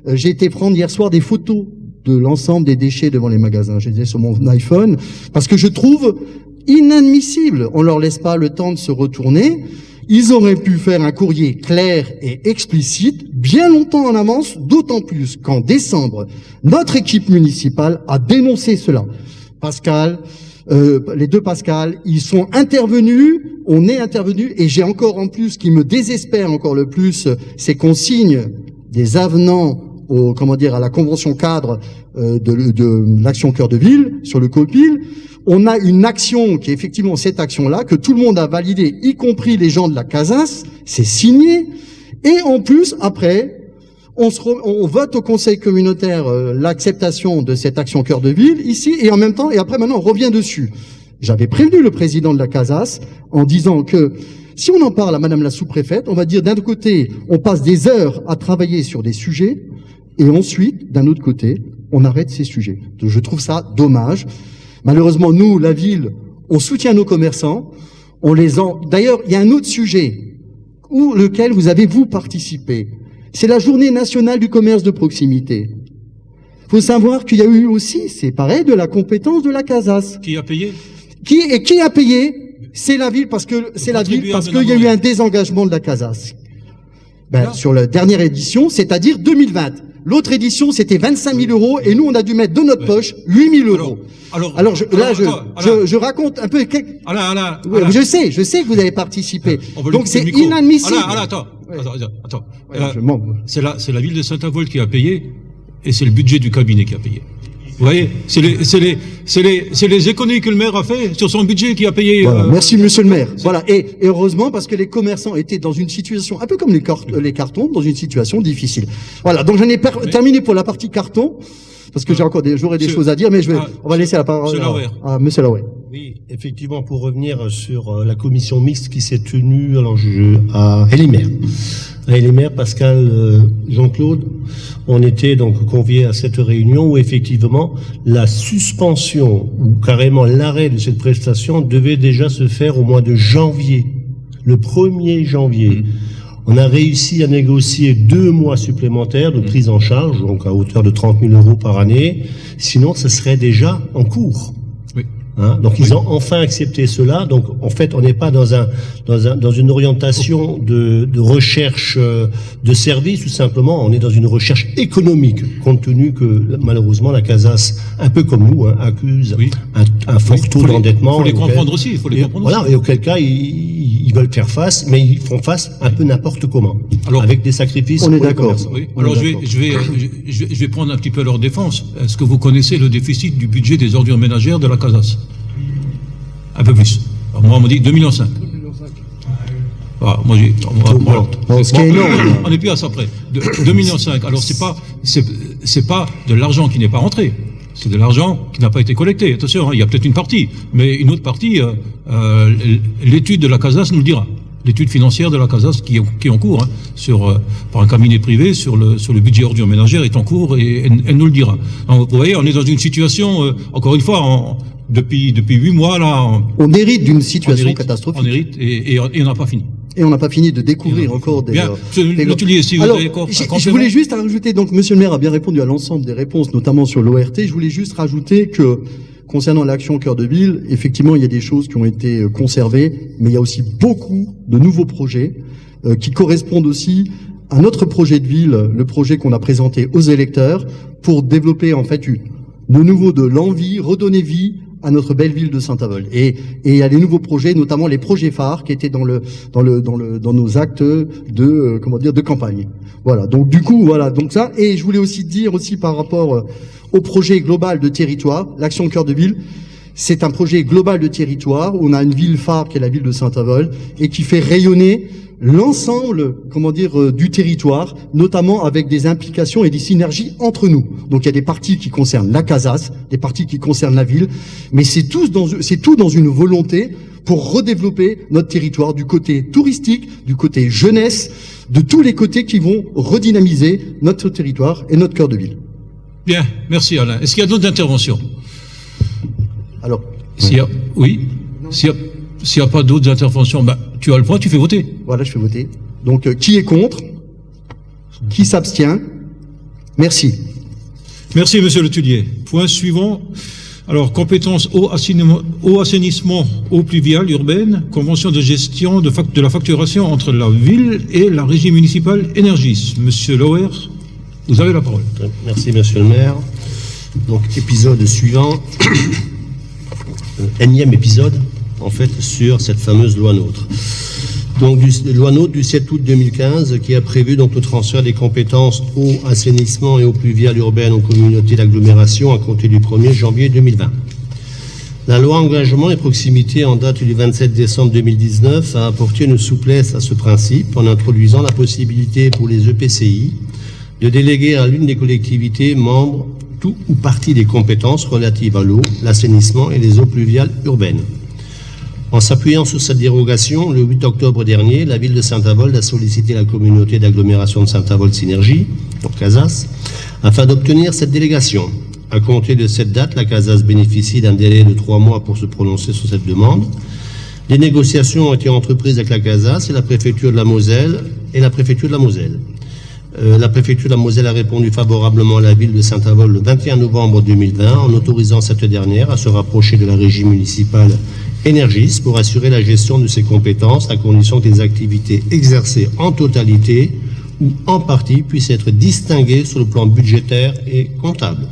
j'ai été prendre hier soir des photos de l'ensemble des déchets devant les magasins. J'ai dit sur mon iPhone, parce que je trouve inadmissible. On leur laisse pas le temps de se retourner. Ils auraient pu faire un courrier clair et explicite bien longtemps en avance, d'autant plus qu'en décembre, notre équipe municipale a dénoncé cela. Pascal, les deux Pascal, ils sont intervenus, on est intervenus, et j'ai encore en plus, ce qui me désespère encore le plus, c'est qu'on signe des avenants à la convention cadre de l'action cœur de ville sur le COPIL. On a une action qui est effectivement cette action-là, que tout le monde a validée, y compris les gens de la Casas, c'est signé. Et en plus, après, on vote au conseil communautaire l'acceptation de cette action cœur de ville, ici, et en même temps, et après maintenant, on revient dessus. J'avais prévenu le président de la Casas en disant que si on en parle à madame la sous-préfète, on va dire d'un côté, on passe des heures à travailler sur des sujets, et ensuite, d'un autre côté, on arrête ces sujets. Donc, je trouve ça dommage. Malheureusement, nous, la ville, on soutient nos commerçants. D'ailleurs, il y a un autre sujet lequel vous avez, vous, participé. C'est la journée nationale du commerce de proximité. Il faut savoir qu'il y a eu aussi, c'est pareil, de la compétence de la Casas. Qui a payé? Qui a payé? C'est la ville, parce qu'il y a eu un désengagement de la Casas. Sur la dernière édition, c'est-à-dire 2020. L'autre édition, c'était 25 000 euros, et nous, on a dû mettre de notre poche 8 000 euros. Je raconte un peu. Alain. Je sais que vous avez participé. Donc c'est inadmissible. Attends. C'est la ville de Saint-Avold qui a payé, et c'est le budget du cabinet qui a payé. Vous voyez, c'est les économies que le maire a fait sur son budget qui a payé. Voilà, merci monsieur le maire. Voilà, et heureusement parce que les commerçants étaient dans une situation un peu comme les cartons, dans une situation difficile. Voilà, donc j'en ai terminé pour la partie carton parce que j'aurais des choses à dire, mais on va laisser la parole à monsieur Laoué. Oui, effectivement, pour revenir sur la commission mixte qui s'est tenue à Hélimer. À Hélimer, Pascal, Jean-Claude, on était donc conviés à cette réunion où effectivement la suspension ou carrément l'arrêt de cette prestation devait déjà se faire au mois de janvier, le 1er janvier. On a réussi à négocier 2 mois supplémentaires de prise en charge, donc à hauteur de 30 000 euros par année. Sinon, ce serait déjà en cours. Oui. Hein, donc ils ont enfin accepté cela. Donc en fait, on n'est pas dans une orientation de recherche de services, tout simplement. On est dans une recherche économique, compte tenu que malheureusement la CASAS, un peu comme nous, accuse un fort taux d'endettement. Il faut les comprendre aussi. Et auquel cas ils veulent faire face, mais ils font face un peu n'importe comment, avec des sacrifices. On est d'accord. Oui. Alors je vais prendre un petit peu leur défense. Est-ce que vous connaissez le déficit du budget des ordures ménagères de la CASAS? Un peu plus. Alors moi, on m'a dit 2,5 millions. Ah, moi, ce qui est énorme. On n'est plus à ça près. 2,5 millions. Alors, c'est pas de l'argent qui n'est pas rentré. C'est de l'argent qui n'a pas été collecté. Attention, il y a peut-être une partie. Mais une autre partie, l'étude de la CASAS nous le dira. L'étude financière de la CASAS qui est en cours, par un cabinet privé sur le budget ordures ménagères est en cours et elle nous le dira. Donc, vous voyez, on est dans une situation, encore une fois, depuis 8 mois, là. On hérite d'une situation catastrophique. On hérite et on n'a pas fini. Et on n'a pas fini de découvrir encore des... Bien, l'hôtelier, si vous Alors, avez encore... je voulais juste rajouter, donc Monsieur le maire a bien répondu à l'ensemble des réponses, notamment sur l'ORT. Je voulais juste rajouter que, concernant l'action Cœur de Ville, effectivement, il y a des choses qui ont été conservées, mais il y a aussi beaucoup de nouveaux projets qui correspondent aussi à notre projet de ville, le projet qu'on a présenté aux électeurs, pour développer en fait de nouveau de l'envie, redonner vie à notre belle ville de Saint-Avold. Et il y a les nouveaux projets, notamment les projets phares qui étaient dans nos actes de campagne. Voilà. Donc du coup, voilà. Donc ça. Et je voulais aussi dire aussi par rapport au projet global de territoire, l'action Cœur de Ville. C'est un projet global de territoire où on a une ville phare qui est la ville de Saint-Avold et qui fait rayonner l'ensemble, du territoire, notamment avec des implications et des synergies entre nous. Donc il y a des parties qui concernent la CASAS, des parties qui concernent la ville, mais c'est tout dans une volonté pour redévelopper notre territoire du côté touristique, du côté jeunesse, de tous les côtés qui vont redynamiser notre territoire et notre cœur de ville. Bien, merci Alain. Est-ce qu'il y a d'autres interventions? Alors, s'il n'y a pas d'autres interventions, tu as le point, tu fais voter. Voilà, je fais voter. Donc, qui est contre? Qui s'abstient? Merci. Merci, monsieur le Tullier. Point suivant. Alors, compétences eau, assainissement, eau pluviale urbaine, convention de gestion de la facturation entre la ville et la régie municipale Énergis. Monsieur Lauer, vous avez la parole. Merci, monsieur le maire. Donc, épisode suivant. Énième épisode, en fait, sur cette fameuse loi NOTRe. Donc, loi NOTRe du 7 août 2015, qui a prévu donc le transfert des compétences eau, assainissement et eau pluviale urbaine aux communautés d'agglomération à compter du 1er janvier 2020. La loi engagement et proximité en date du 27 décembre 2019 a apporté une souplesse à ce principe en introduisant la possibilité pour les EPCI de déléguer à l'une des collectivités membres tout ou partie des compétences relatives à l'eau, l'assainissement et les eaux pluviales urbaines. En s'appuyant sur cette dérogation, le 8 octobre dernier, la ville de Saint-Avold a sollicité la communauté d'agglomération de Saint-Avold Synergie, donc CASAS, afin d'obtenir cette délégation. À compter de cette date, la CASAS bénéficie d'un délai de 3 mois pour se prononcer sur cette demande. Des négociations ont été entreprises avec la CASAS et la préfecture de la Moselle La préfecture de la Moselle a répondu favorablement à la ville de Saint-Avold le 21 novembre 2020 en autorisant cette dernière à se rapprocher de la régie municipale Énergis pour assurer la gestion de ses compétences à condition que les activités exercées en totalité ou en partie puissent être distinguées sur le plan budgétaire et comptable.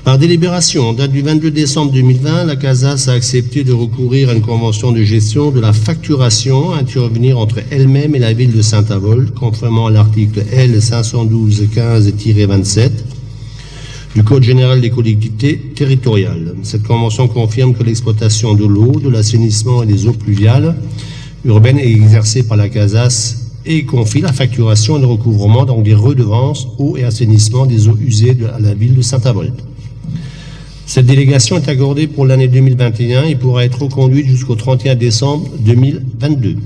Par délibération, en date du 22 décembre 2020, la CASAS a accepté de recourir à une convention de gestion de la facturation à intervenir entre elle-même et la ville de Saint-Avold, conformément à l'article L 512-15-27 du Code général des collectivités territoriales. Cette convention confirme que l'exploitation de l'eau, de l'assainissement et des eaux pluviales urbaines est exercée par la CASAS et confie la facturation et le recouvrement donc des redevances eau et assainissement des eaux usées à la ville de Saint-Avold. Cette délégation est accordée pour l'année 2021 et pourra être reconduite jusqu'au 31 décembre 2022.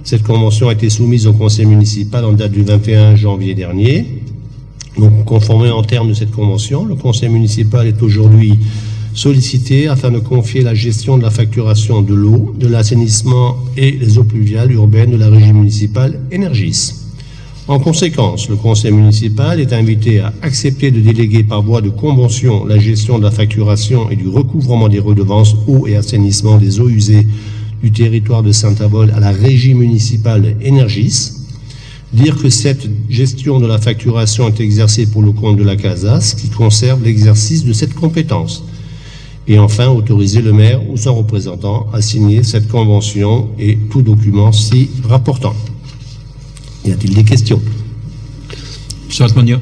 Cette convention a été soumise au conseil municipal en date du 21 janvier dernier. Donc, conformément en termes de cette convention, le conseil municipal est aujourd'hui sollicité afin de confier la gestion de la facturation de l'eau, de l'assainissement et les eaux pluviales urbaines de la régie municipale Énergis. En conséquence, le conseil municipal est invité à accepter de déléguer par voie de convention la gestion de la facturation et du recouvrement des redevances eau et assainissement des eaux usées du territoire de Saint-Avold à la régie municipale Énergis. Dire que cette gestion de la facturation est exercée pour le compte de la CASAS, qui conserve l'exercice de cette compétence. Et enfin, autoriser le maire ou son représentant à signer cette convention et tout document s'y rapportant. Y a-t-il des questions? Monsieur Altmania.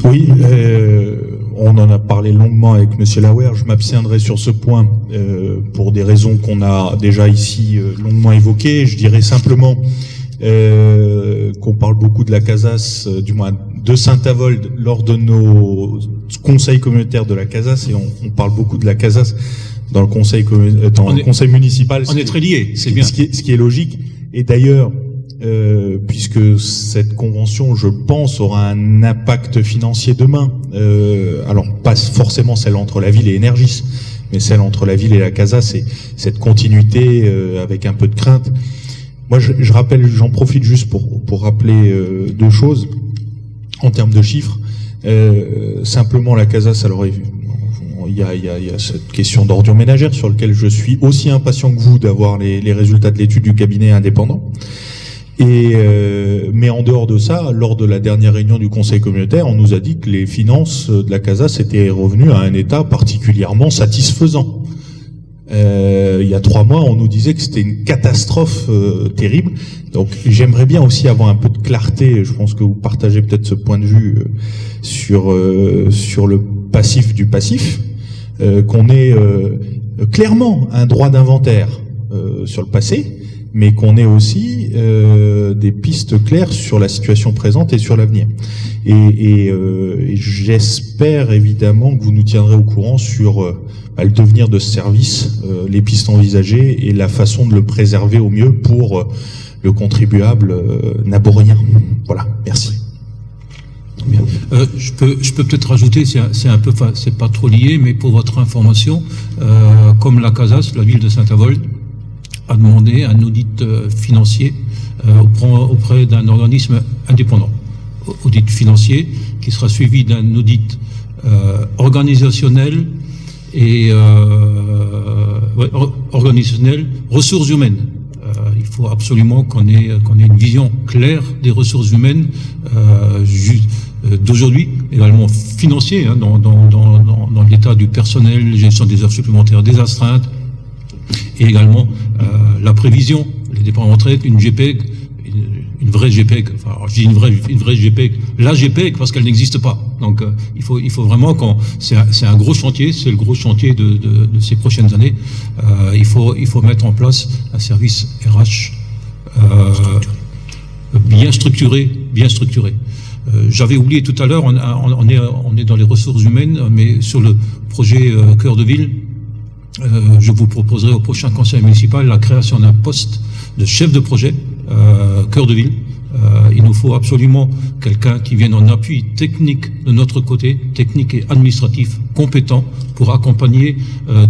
Oui, on en a parlé longuement avec Monsieur Lauer. Je m'abstiendrai sur ce point pour des raisons qu'on a déjà ici longuement évoquées. Je dirais simplement qu'on parle beaucoup de la CASAS, du moins de Saint-Avold, lors de nos conseils communautaires de la CASAS, et on parle beaucoup de la CASAS dans le conseil conseil municipal. On est très liés, c'est bien. Ce qui est logique. Et d'ailleurs, puisque cette convention, je pense, aura un impact financier demain, alors pas forcément celle entre la ville et Énergis, mais celle entre la ville et la CASAS, c'est cette continuité avec un peu de crainte. Moi, je rappelle, j'en profite juste pour rappeler deux choses en termes de chiffres. Simplement, la CASAS, alors il y a cette question d'ordures ménagères sur laquelle je suis aussi impatient que vous d'avoir les résultats de l'étude du cabinet indépendant. Mais en dehors de ça, lors de la dernière réunion du conseil communautaire, on nous a dit que les finances de la CASAS étaient revenues à un état particulièrement satisfaisant. Il y a 3 mois, on nous disait que c'était une catastrophe terrible. Donc j'aimerais bien aussi avoir un peu de clarté, je pense que vous partagez peut-être ce point de vue sur le passif du passif, qu'on ait clairement un droit d'inventaire sur le passé, mais qu'on ait aussi des pistes claires sur la situation présente et sur l'avenir. Et j'espère évidemment que vous nous tiendrez au courant sur le devenir de ce service, les pistes envisagées et la façon de le préserver au mieux pour le contribuable naborien. Voilà, merci. Bien. Je peux peut-être rajouter, c'est pas trop lié, mais pour votre information, comme la CASAS, la ville de Saint-Avold, a demandé un audit financier auprès d'un organisme indépendant. Audit financier qui sera suivi d'un audit organisationnel et organisationnel, ressources humaines. Il faut absolument qu'on ait une vision claire des ressources humaines d'aujourd'hui, également financier, hein, dans l'état du personnel, gestion des heures supplémentaires, des astreintes, et également la prévision, les dépenses en retraite, une GPEG, une vraie GPEG, enfin je dis une vraie GPEG, la GPEG parce qu'elle n'existe pas. Donc il faut vraiment c'est un gros chantier, c'est le gros chantier de ces prochaines années. Il faut mettre en place un service RH bien structuré. J'avais oublié tout à l'heure, on est dans les ressources humaines, mais sur le projet Cœur de Ville, je vous proposerai au prochain conseil municipal la création d'un poste de chef de projet Cœur de Ville. Il nous faut absolument quelqu'un qui vienne en appui technique de notre côté, technique et administratif, compétent pour accompagner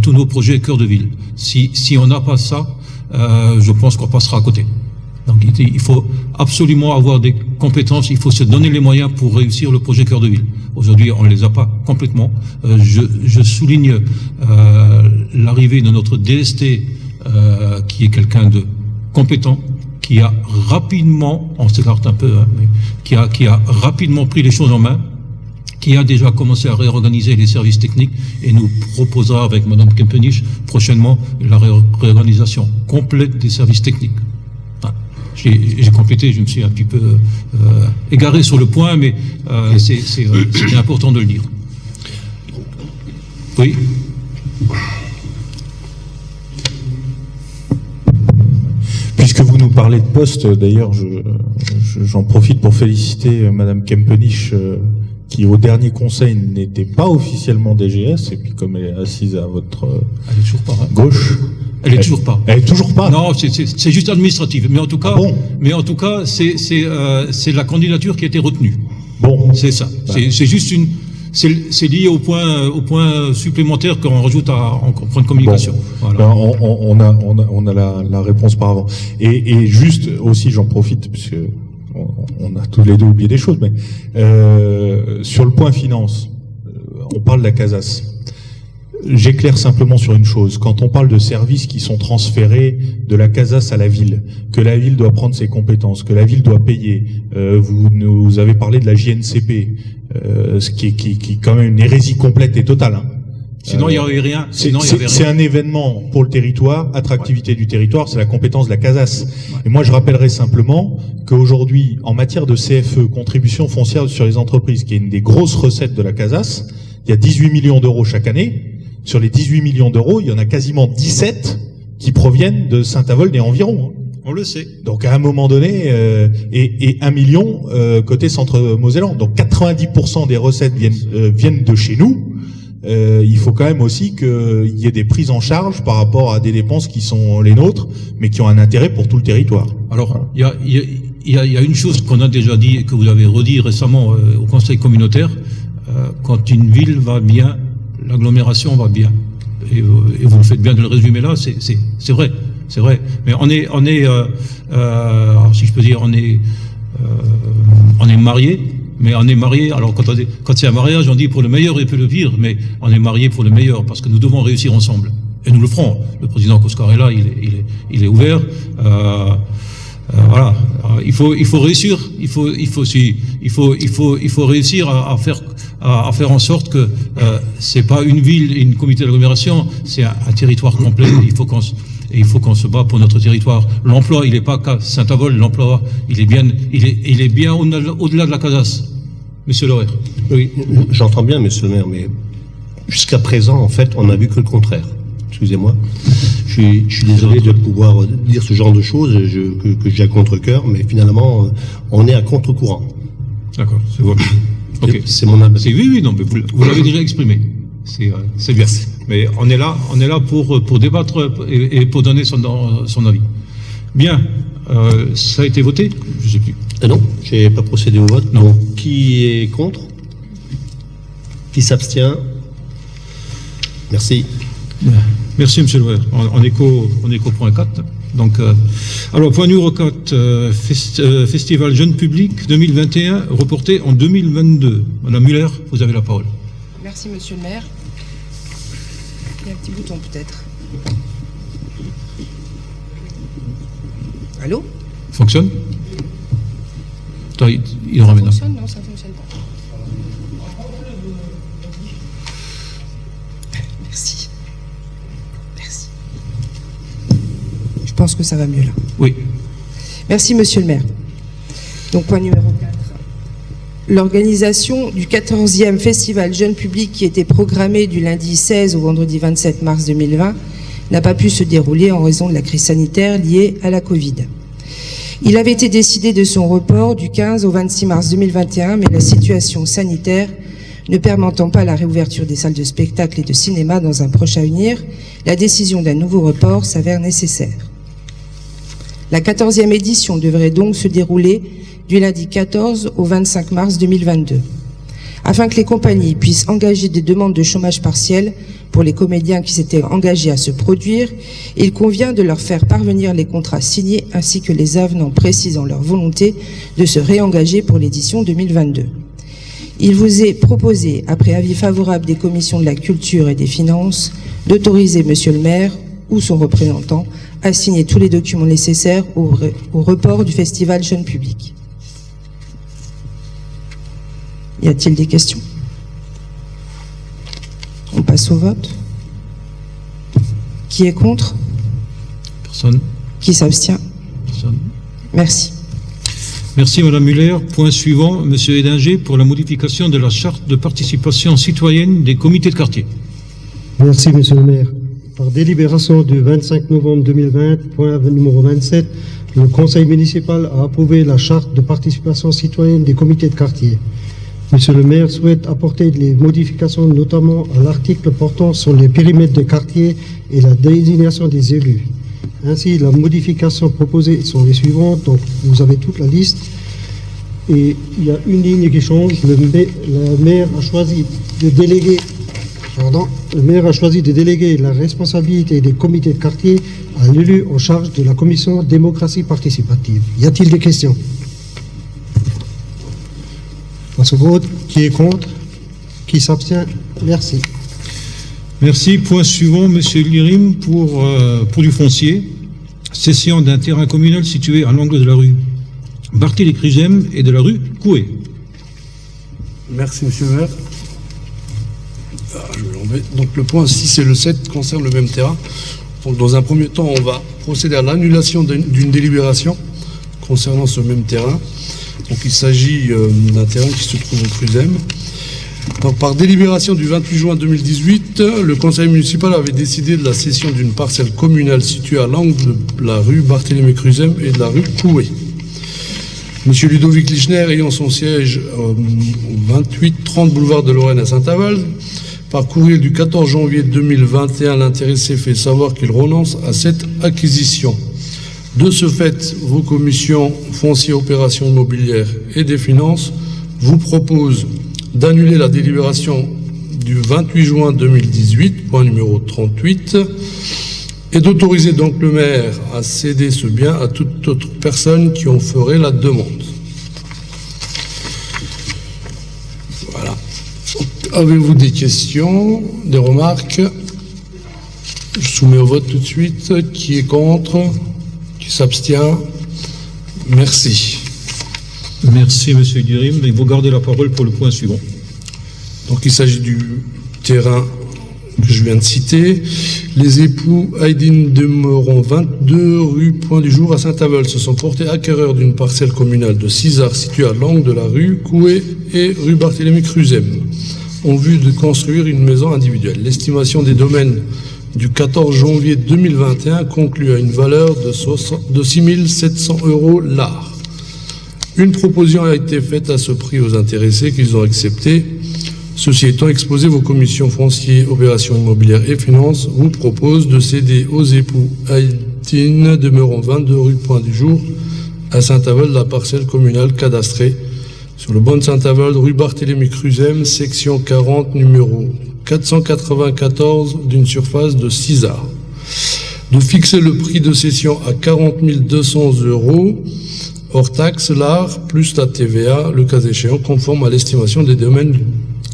tous nos projets Cœur de Ville. Si on n'a pas ça, je pense qu'on passera à côté. Donc il faut absolument avoir des compétences, il faut se donner les moyens pour réussir le projet Cœur de Ville. Aujourd'hui, on ne les a pas complètement. Je souligne l'arrivée de notre DST, qui est quelqu'un de compétent, qui a rapidement, on s'écarte un peu, hein, mais qui a rapidement pris les choses en main, qui a déjà commencé à réorganiser les services techniques et nous proposera avec Madame Kempenich prochainement la réorganisation complète des services techniques. J'ai complété, je me suis un petit peu égaré sur le point, mais c'est important de le dire. Oui. Puisque vous nous parlez de poste, d'ailleurs, j'en profite pour féliciter Madame Kempenich, qui au dernier conseil n'était pas officiellement DGS, et puis comme elle est assise à votre gauche. Elle est toujours pas. Elle est toujours pas. Non, c'est juste administratif. Mais en tout cas, c'est la candidature qui a été retenue. Bon, c'est ça. C'est juste c'est lié au point supplémentaire qu'on rajoute en point de communication. Bon, Voilà. on a la réponse par avant. Et juste aussi, j'en profite, puisque on a tous les deux oublié des choses, mais sur le point finance, on parle de la CASAS. J'éclaire simplement sur une chose. Quand on parle de services qui sont transférés de la CASAS à la ville, que la ville doit prendre ses compétences, que la ville doit payer, vous nous avez parlé de la JNCP, ce qui est quand même une hérésie complète et totale. Hein. Sinon, il n'y aurait rien. C'est un événement pour le territoire, attractivité du territoire, c'est la compétence de la CASAS. Et moi, je rappellerai simplement qu'aujourd'hui, en matière de CFE, contribution foncière sur les entreprises, qui est une des grosses recettes de la CASAS, il y a 18 millions d'euros chaque année. Sur les 18 millions d'euros, il y en a quasiment 17 qui proviennent de Saint-Avold et environ. On le sait. Donc à un moment donné, et 1 million côté Centre-Mosellan. Donc 90% des recettes viennent de chez nous. Il faut quand même aussi qu'il y ait des prises en charge par rapport à des dépenses qui sont les nôtres, mais qui ont un intérêt pour tout le territoire. Alors, il y a une chose qu'on a déjà dit et que vous avez redit récemment au Conseil communautaire. Quand une ville va bien, l'agglomération va bien. Et vous faites bien de le résumer là, c'est vrai. C'est vrai. Mais on est alors si je peux dire, on est mariés, mais on est mariés. Alors quand c'est un mariage, on dit pour le meilleur et pour le pire, mais on est mariés pour le meilleur parce que nous devons réussir ensemble. Et nous le ferons. Le président Coscar est là, il est ouvert. Voilà. Il faut réussir. Il faut réussir à faire en sorte que c'est pas une ville et une communauté d'agglomération, c'est un territoire complet. Il faut qu'on se bat pour notre territoire. L'emploi, il n'est pas qu'à Saint-Avold. L'emploi, il est bien au-delà de la CASAS. Monsieur Loher. Oui, j'entends bien, monsieur le maire, mais jusqu'à présent, en fait, on n'a vu que le contraire. Excusez-moi. Je suis désolé de pouvoir dire ce genre de choses que j'ai à contre-cœur, mais finalement, on est à contre-courant. D'accord, c'est bon. Ok. C'est mon avis. Oui, non, mais vous l'avez déjà exprimé. C'est bien. Mais on est là pour débattre et pour donner son avis. Bien. Ça a été voté? Je sais plus. Non, j'ai pas procédé au vote. Non. Donc, qui est contre? Qui s'abstient? Merci. Merci, monsieur Loher. En écho point 4. Donc, alors, point numéro 4, Festival Jeune Public 2021, reporté en 2022. Madame Muller, vous avez la parole. Merci, monsieur le maire. Il y a un petit bouton, peut-être. Allô? Fonctionne? Attends, il en ramène un. Ça fonctionne? Non, ça ne fonctionne pas. Merci. Merci. Je pense que ça va mieux là. Oui. Merci, monsieur le maire. Donc, point numéro 4. L'organisation du 14e Festival Jeune Public qui était programmé du lundi 16 au vendredi 27 mars 2020 n'a pas pu se dérouler en raison de la crise sanitaire liée à la Covid. Il avait été décidé de son report du 15 au 26 mars 2021, mais la situation sanitaire ne permettant pas la réouverture des salles de spectacle et de cinéma dans un proche avenir, la décision d'un nouveau report s'avère nécessaire. La 14e édition devrait donc se dérouler du lundi 14 au 25 mars 2022. Afin que les compagnies puissent engager des demandes de chômage partiel pour les comédiens qui s'étaient engagés à se produire, il convient de leur faire parvenir les contrats signés ainsi que les avenants précisant leur volonté de se réengager pour l'édition 2022. Il vous est proposé, après avis favorable des commissions de la Culture et des Finances, d'autoriser monsieur le maire ou son représentant à signer tous les documents nécessaires au report du Festival Jeune Public. Y a-t-il des questions? On passe au vote. Qui est contre? Personne. Qui s'abstient? Personne. Merci. Merci, madame Muller. Point suivant, monsieur Hédinger, pour la modification de la charte de participation citoyenne des comités de quartier. Merci, monsieur le maire. Par délibération du 25 novembre 2020, point numéro 27, le conseil municipal a approuvé la charte de participation citoyenne des comités de quartier. Monsieur le maire souhaite apporter des modifications, notamment à l'article portant sur les périmètres de quartier et la désignation des élus. Ainsi, la modification proposée sont les suivantes. Donc, vous avez toute la liste. Et il y a une ligne qui change. Le maire a choisi de déléguer la responsabilité des comités de quartier à l'élu en charge de la commission démocratie participative. Y a-t-il des questions? Passe au vote. Qui est contre? Qui s'abstient? Merci. Merci. Point suivant, Monsieur Lirim, pour du foncier. Cession d'un terrain communal situé à l'angle de la rue Barthélemy-Cruzem et de la rue Coué. Merci, monsieur le maire. Je vais l'enlever. Donc le point 6 et le 7 concernent le même terrain. Donc dans un premier temps, on va procéder à l'annulation d'une délibération concernant ce même terrain. Donc il s'agit d'un terrain qui se trouve au Cruzem. Donc par délibération du 28 juin 2018, le conseil municipal avait décidé de la cession d'une parcelle communale située à l'angle de la rue Barthélemy-Cruzem et de la rue Coué. Monsieur Ludovic Lichner, ayant son siège au 28-30 boulevard de Lorraine à Saint-Avold, par courriel du 14 janvier 2021, l'intéressé fait savoir qu'il renonce à cette acquisition. De ce fait, vos commissions foncières, opérations immobilières et des finances vous proposent d'annuler la délibération du 28 juin 2018, point numéro 38, et d'autoriser donc le maire à céder ce bien à toute autre personne qui en ferait la demande. Voilà. Avez-vous des questions, des remarques? Je soumets au vote tout de suite. Qui est contre? Qui s'abstient? Merci. Merci, Monsieur Lirim. Et vous gardez la parole pour le point suivant. Donc il s'agit du terrain que je viens de citer. Les époux Aydin Demeron, 22 rue Point du Jour à Saint-Avold, se sont portés acquéreurs d'une parcelle communale de 6 arts située à l'angle de la rue Coué et rue Barthélemy-Cruzem, en vue de construire une maison individuelle. L'estimation des domaines du 14 janvier 2021 conclut à une valeur de 6 700 € l'art. Une proposition a été faite à ce prix aux intéressés qu'ils ont accepté. Ceci étant exposé, vos commissions foncières, opérations immobilières et finances vous proposent de céder aux époux Aydin demeurant 22 rue Point du Jour à Saint-Avold la parcelle communale cadastrée sur le bon de Saint-Avold, rue Barthélemy-Cruzem, section 40, numéro 494, d'une surface de 6 arts. De fixer le prix de cession à 40 200 €, hors taxe, l'art, plus la TVA, le cas échéant, conforme à l'estimation des domaines du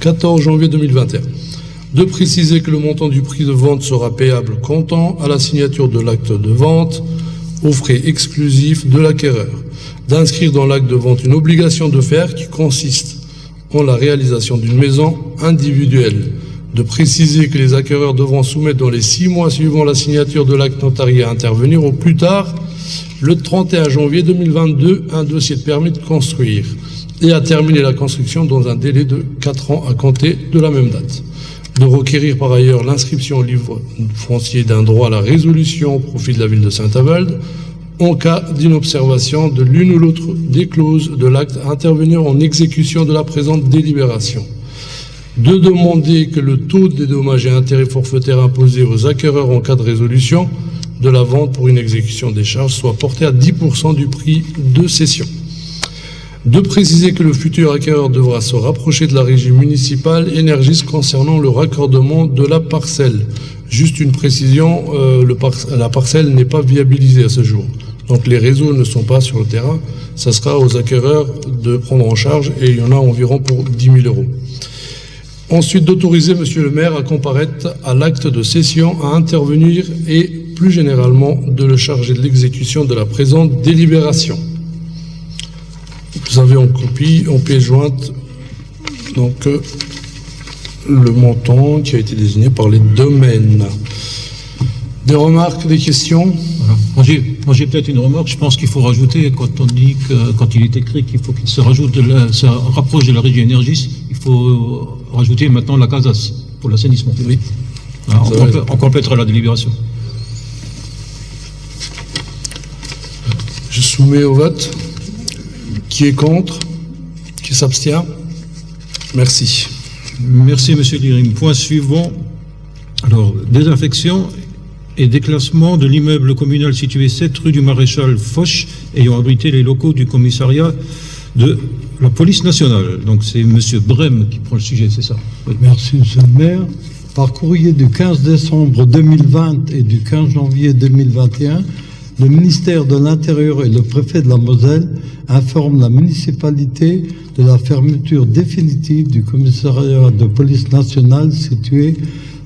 14 janvier 2021. De préciser que le montant du prix de vente sera payable comptant à la signature de l'acte de vente aux frais exclusifs de l'acquéreur. D'inscrire dans l'acte de vente une obligation de faire qui consiste en la réalisation d'une maison individuelle. De préciser que les acquéreurs devront soumettre dans les 6 mois suivant la signature de l'acte notarié à intervenir au plus tard le 31 janvier 2022 un dossier de permis de construire et à terminer la construction dans un délai de 4 ans à compter de la même date. De requérir par ailleurs l'inscription au livre foncier d'un droit à la résolution au profit de la ville de Saint-Avold en cas d'inobservation de l'une ou l'autre des clauses de l'acte à intervenir en exécution de la présente délibération. De demander que le taux des dommages et intérêts forfaitaires imposés aux acquéreurs en cas de résolution de la vente pour une exécution des charges soit porté à 10% du prix de cession. De préciser que le futur acquéreur devra se rapprocher de la régie municipale Énergis concernant le raccordement de la parcelle. Juste une précision, la parcelle n'est pas viabilisée à ce jour. Donc les réseaux ne sont pas sur le terrain. Ça sera aux acquéreurs de prendre en charge et il y en a environ pour 10 000 €. Ensuite, d'autoriser Monsieur le maire à comparaître à l'acte de cession, à intervenir et plus généralement de le charger de l'exécution de la présente délibération. Vous avez en copie, en pièce jointe, donc le montant qui a été désigné par les domaines. Des remarques, des questions? Voilà. Moi j'ai peut-être une remarque. Je pense qu'il faut rajouter, quand on dit que, quand il est écrit qu'il faut qu'il se rajoute, se rapproche de la régie Énergis, il faut rajouter maintenant la CASAS pour l'assainissement. Oui. Alors, on complétera la délibération. Je soumets au vote. Qui est contre? Qui s'abstient? Merci. Merci, Monsieur Lirim. Point suivant. Alors, désinfection et déclassement de l'immeuble communal situé 7 rue du Maréchal Foch, ayant abrité les locaux du commissariat de la police nationale. Donc c'est M. Brem qui prend le sujet, c'est ça? Oui. Merci, Monsieur le maire. Par courrier du 15 décembre 2020 et du 15 janvier 2021, le ministère de l'Intérieur et le préfet de la Moselle informent la municipalité de la fermeture définitive du commissariat de police nationale situé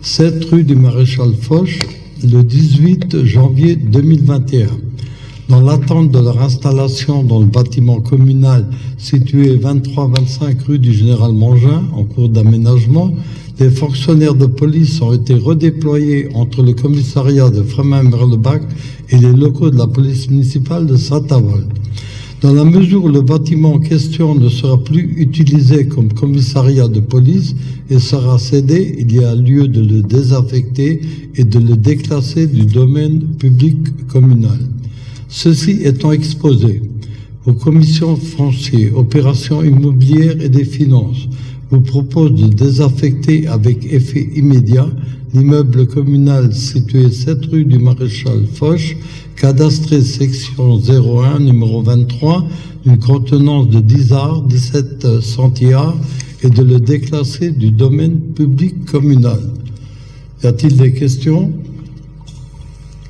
7 rue du Maréchal Foch le 18 janvier 2021. Dans l'attente de leur installation dans le bâtiment communal situé 23-25 rue du Général Mangin, en cours d'aménagement, les fonctionnaires de police ont été redéployés entre le commissariat de Frémin-Merlebach et les locaux de la police municipale de Saint-Avold. Dans la mesure où le bâtiment en question ne sera plus utilisé comme commissariat de police et sera cédé, il y a lieu de le désaffecter et de le déclasser du domaine public communal. Ceci étant exposé aux commissions foncières, opérations immobilières et des finances, vous propose de désaffecter avec effet immédiat l'immeuble communal situé 7 rue du Maréchal Foch, cadastré section 01, numéro 23, d'une contenance de 10 arts, 17 centiards, et de le déclasser du domaine public communal. Y a-t-il des questions?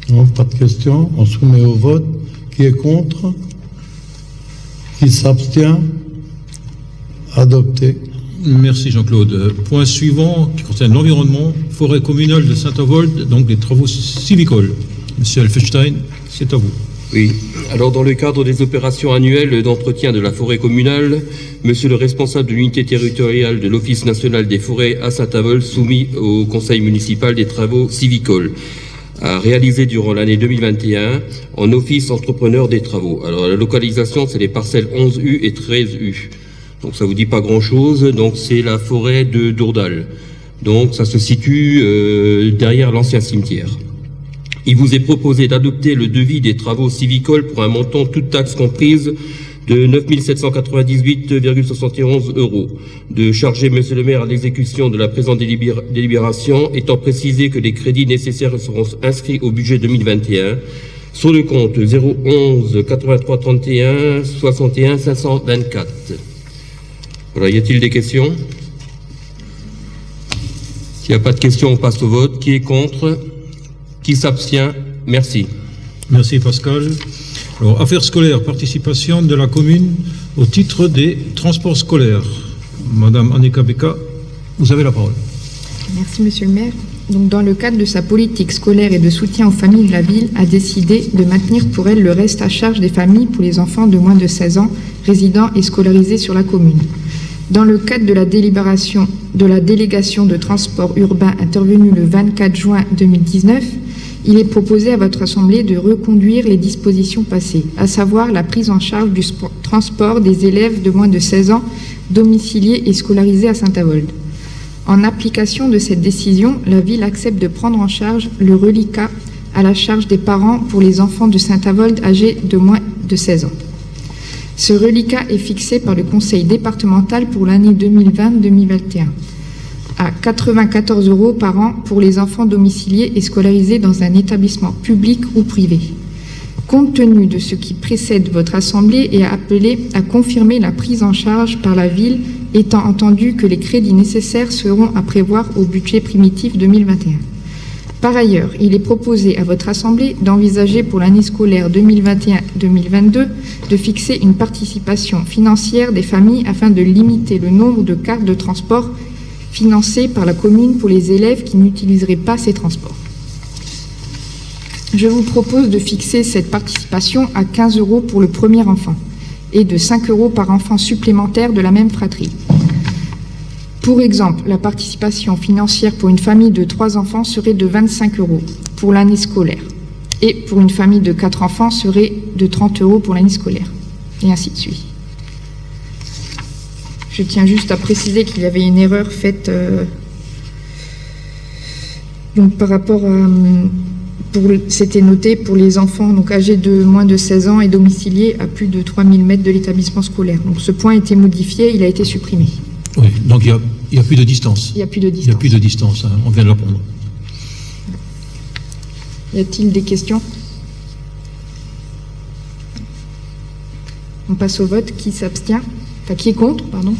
Non, pas de questions. On soumet au vote. Qui est contre? Qui s'abstient? Adopté. Merci Jean-Claude. Point suivant qui concerne l'environnement, forêt communale de Saint-Avold, donc des travaux civicoles. Monsieur Elfenstein, c'est à vous. Oui. Alors, dans le cadre des opérations annuelles d'entretien de la forêt communale, monsieur le responsable de l'unité territoriale de l'Office national des forêts à Saint-Avold, soumis au conseil municipal des travaux civicoles, a réalisé durant l'année 2021 en office entrepreneur des travaux. Alors, la localisation, c'est les parcelles 11U et 13U. Donc ça vous dit pas grand-chose, donc c'est la forêt de Dourdal. Donc ça se situe derrière l'ancien cimetière. Il vous est proposé d'adopter le devis des travaux civicoles pour un montant toute taxe comprise de 9 798,71 €. De charger monsieur le maire à l'exécution de la présente délibération, étant précisé que les crédits nécessaires seront inscrits au budget 2021 sur le compte 011 83 31 61 524. Voilà, y a-t-il des questions? S'il n'y a pas de questions, on passe au vote. Qui est contre? Qui s'abstient? Merci. Merci Pascal. Alors, affaires scolaires, participation de la commune au titre des transports scolaires. Madame Annika Beka, vous avez la parole. Merci Monsieur le maire. Donc, dans le cadre de sa politique scolaire et de soutien aux familles de la ville, a décidé de maintenir pour elle le reste à charge des familles pour les enfants de moins de 16 ans résidant et scolarisés sur la commune. Dans le cadre de la délibération de la délégation de transport urbain intervenue le 24 juin 2019, il est proposé à votre Assemblée de reconduire les dispositions passées, à savoir la prise en charge du transport des élèves de moins de 16 ans domiciliés et scolarisés à Saint-Avold. En application de cette décision, la ville accepte de prendre en charge le reliquat à la charge des parents pour les enfants de Saint-Avold âgés de moins de 16 ans. Ce reliquat est fixé par le conseil départemental pour l'année 2020-2021 à 94 € par an pour les enfants domiciliés et scolarisés dans un établissement public ou privé. Compte tenu de ce qui précède, votre Assemblée est appelée à confirmer la prise en charge par la ville, étant entendu que les crédits nécessaires seront à prévoir au budget primitif 2021. Par ailleurs, il est proposé à votre Assemblée d'envisager pour l'année scolaire 2021-2022 de fixer une participation financière des familles afin de limiter le nombre de cartes de transport financées par la commune pour les élèves qui n'utiliseraient pas ces transports. Je vous propose de fixer cette participation à 15 € pour le premier enfant et de 5 € par enfant supplémentaire de la même fratrie. Pour exemple, la participation financière pour une famille de 3 enfants serait de 25 € pour l'année scolaire et pour une famille de 4 enfants serait de 30 € pour l'année scolaire, et ainsi de suite. Je tiens juste à préciser qu'il y avait une erreur faite donc par rapport à... C'était noté pour les enfants donc âgés de moins de 16 ans et domiciliés à plus de 3000 mètres de l'établissement scolaire. Donc ce point a été modifié, il a été supprimé. Oui, donc il n'y a plus de distance. Il n'y a plus de distance. Il n'y a plus de distance, hein, on vient de l'apprendre. Y a-t-il des questions? On passe au vote. Qui s'abstient? Enfin, qui est contre, pardon?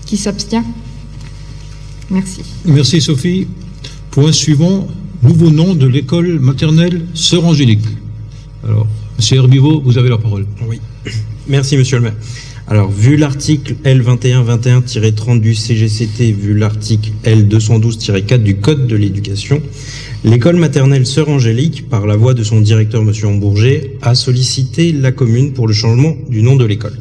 Qui s'abstient? Merci. Merci Sophie. Point suivant, nouveau nom de l'école maternelle Sœur Angélique. Alors, M. Herbivaux, vous avez la parole. Oui. Merci, Monsieur le maire. Alors, vu l'article L2121-30 du CGCT, vu l'article L212-4 du Code de l'éducation, l'école maternelle Sœur Angélique, par la voix de son directeur, M. Hambourger, a sollicité la commune pour le changement du nom de l'école.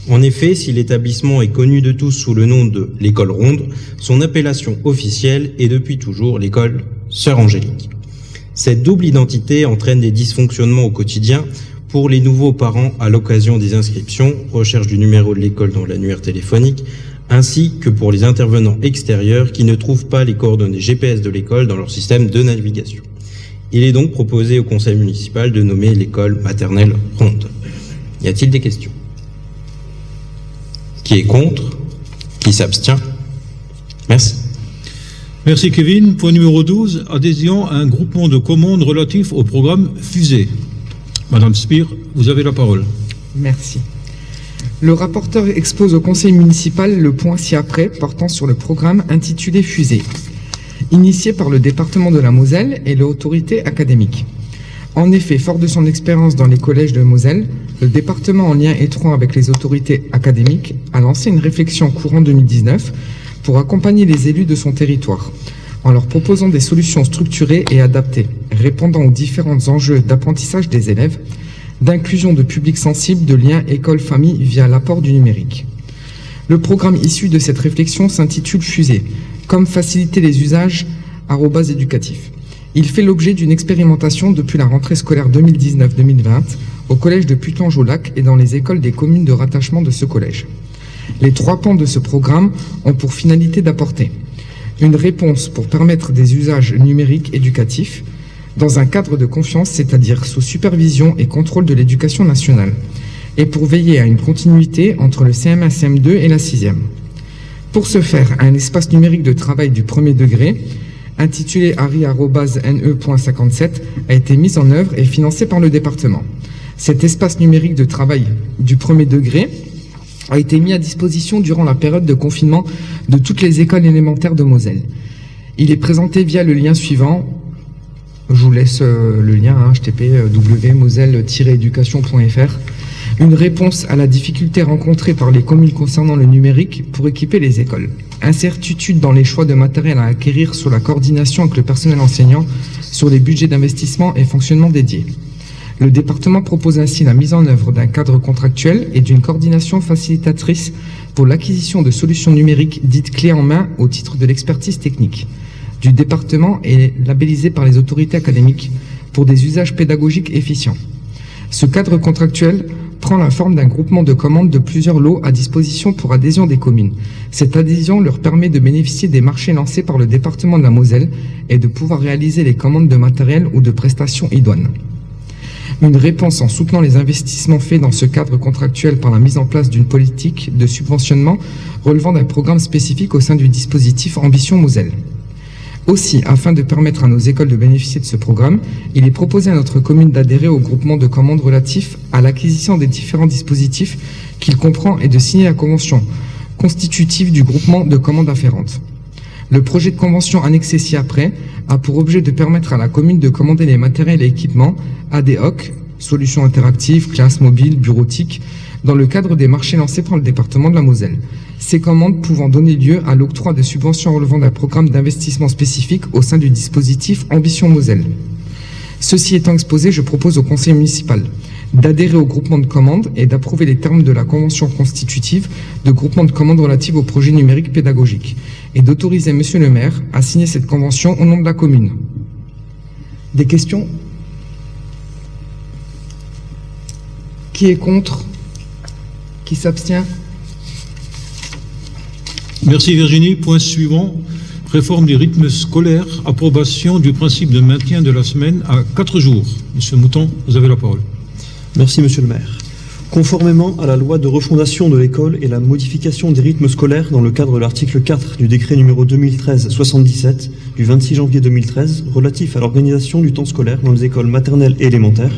En effet, si l'établissement est connu de tous sous le nom de l'école ronde, son appellation officielle est depuis toujours l'école Sœur Angélique. Cette double identité entraîne des dysfonctionnements au quotidien pour les nouveaux parents à l'occasion des inscriptions, recherche du numéro de l'école dans l'annuaire téléphonique, ainsi que pour les intervenants extérieurs qui ne trouvent pas les coordonnées GPS de l'école dans leur système de navigation. Il est donc proposé au conseil municipal de nommer l'école maternelle ronde. Y a-t-il des questions? Qui est contre? Qui s'abstient? Merci. Merci Kevin. Point numéro 12, adhésion à un groupement de commandes relatif au programme Fusée. Madame Spire, vous avez la parole. Merci. Le rapporteur expose au conseil municipal le point ci-après portant sur le programme intitulé Fusée, initié par le département de la Moselle et l'autorité académique. En effet, fort de son expérience dans les collèges de Moselle, le département, en lien étroit avec les autorités académiques, a lancé une réflexion courant 2019 pour accompagner les élus de son territoire, en leur proposant des solutions structurées et adaptées, répondant aux différents enjeux d'apprentissage des élèves, d'inclusion de publics sensibles, de liens école-famille via l'apport du numérique. Le programme issu de cette réflexion s'intitule Fusée, comme faciliter les usages @éducatif. Il fait l'objet d'une expérimentation depuis la rentrée scolaire 2019-2020 au collège de Putange-au-Lac et dans les écoles des communes de rattachement de ce collège. Les 3 pans de ce programme ont pour finalité d'apporter une réponse pour permettre des usages numériques éducatifs dans un cadre de confiance, c'est-à-dire sous supervision et contrôle de l'éducation nationale, et pour veiller à une continuité entre le CM1, CM2 et la 6e. Pour ce faire, un espace numérique de travail du premier degré, intitulé ari@ne.57, a été mis en œuvre et financé par le département. Cet espace numérique de travail du premier degré a été mis à disposition durant la période de confinement de toutes les écoles élémentaires de Moselle. Il est présenté via le lien suivant. Je vous laisse le lien, http www.moselle-education.fr. Une réponse à la difficulté rencontrée par les communes concernant le numérique pour équiper les écoles. Incertitude dans les choix de matériel à acquérir sur la coordination avec le personnel enseignant, sur les budgets d'investissement et fonctionnement dédiés. Le département propose ainsi la mise en œuvre d'un cadre contractuel et d'une coordination facilitatrice pour l'acquisition de solutions numériques dites clés en main au titre de l'expertise technique du département et labellisé par les autorités académiques pour des usages pédagogiques efficients. Ce cadre contractuel prend la forme d'un groupement de commandes de plusieurs lots à disposition pour adhésion des communes. Cette adhésion leur permet de bénéficier des marchés lancés par le département de la Moselle et de pouvoir réaliser les commandes de matériel ou de prestations idoines. Une réponse en soutenant les investissements faits dans ce cadre contractuel par la mise en place d'une politique de subventionnement relevant d'un programme spécifique au sein du dispositif Ambition Moselle. Aussi, afin de permettre à nos écoles de bénéficier de ce programme, il est proposé à notre commune d'adhérer au groupement de commandes relatif à l'acquisition des différents dispositifs qu'il comprend et de signer la convention constitutive du groupement de commandes afférentes. Le projet de convention annexé ci-après a pour objet de permettre à la commune de commander les matériels et équipements ad hoc, solutions interactives, classes mobiles, bureautiques, dans le cadre des marchés lancés par le département de la Moselle. Ces commandes pouvant donner lieu à l'octroi de subventions relevant d'un programme d'investissement spécifique au sein du dispositif Ambition Moselle. Ceci étant exposé, je propose au conseil municipal d'adhérer au groupement de commandes et d'approuver les termes de la convention constitutive de groupement de commandes relative au projet numérique pédagogique et d'autoriser monsieur le maire à signer cette convention au nom de la commune. Des questions? Qui est contre? Qui s'abstient? Merci Virginie. Point suivant, réforme des rythmes scolaires, approbation du principe de maintien de la semaine à 4 jours. Monsieur Mouton, vous avez la parole. Merci Monsieur le maire. Conformément à la loi de refondation de l'école et la modification des rythmes scolaires dans le cadre de l'article 4 du décret numéro 2013-77 du 26 janvier 2013 relatif à l'organisation du temps scolaire dans les écoles maternelles et élémentaires,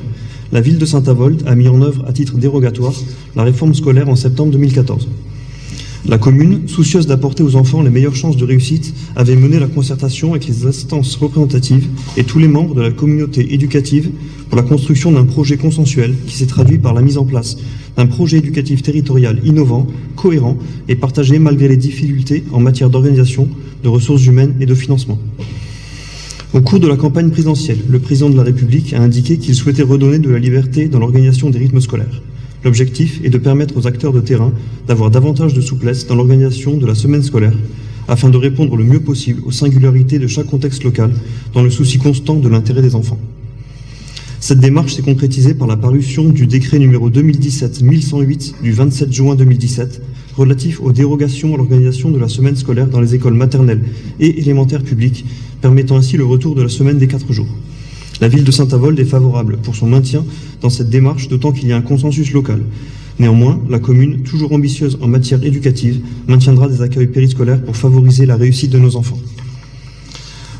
la ville de Saint-Avold a mis en œuvre à titre dérogatoire la réforme scolaire en septembre 2014. La commune, soucieuse d'apporter aux enfants les meilleures chances de réussite, avait mené la concertation avec les instances représentatives et tous les membres de la communauté éducative pour la construction d'un projet consensuel qui s'est traduit par la mise en place d'un projet éducatif territorial innovant, cohérent et partagé malgré les difficultés en matière d'organisation, de ressources humaines et de financement. Au cours de la campagne présidentielle, le président de la République a indiqué qu'il souhaitait redonner de la liberté dans l'organisation des rythmes scolaires. L'objectif est de permettre aux acteurs de terrain d'avoir davantage de souplesse dans l'organisation de la semaine scolaire afin de répondre le mieux possible aux singularités de chaque contexte local dans le souci constant de l'intérêt des enfants. Cette démarche s'est concrétisée par la parution du décret numéro 2017-1108 du 27 juin 2017 relatif aux dérogations à l'organisation de la semaine scolaire dans les écoles maternelles et élémentaires publiques, permettant ainsi le retour de la semaine des 4 jours. La ville de Saint-Avold est favorable pour son maintien dans cette démarche, d'autant qu'il y a un consensus local. Néanmoins, la commune, toujours ambitieuse en matière éducative, maintiendra des accueils périscolaires pour favoriser la réussite de nos enfants.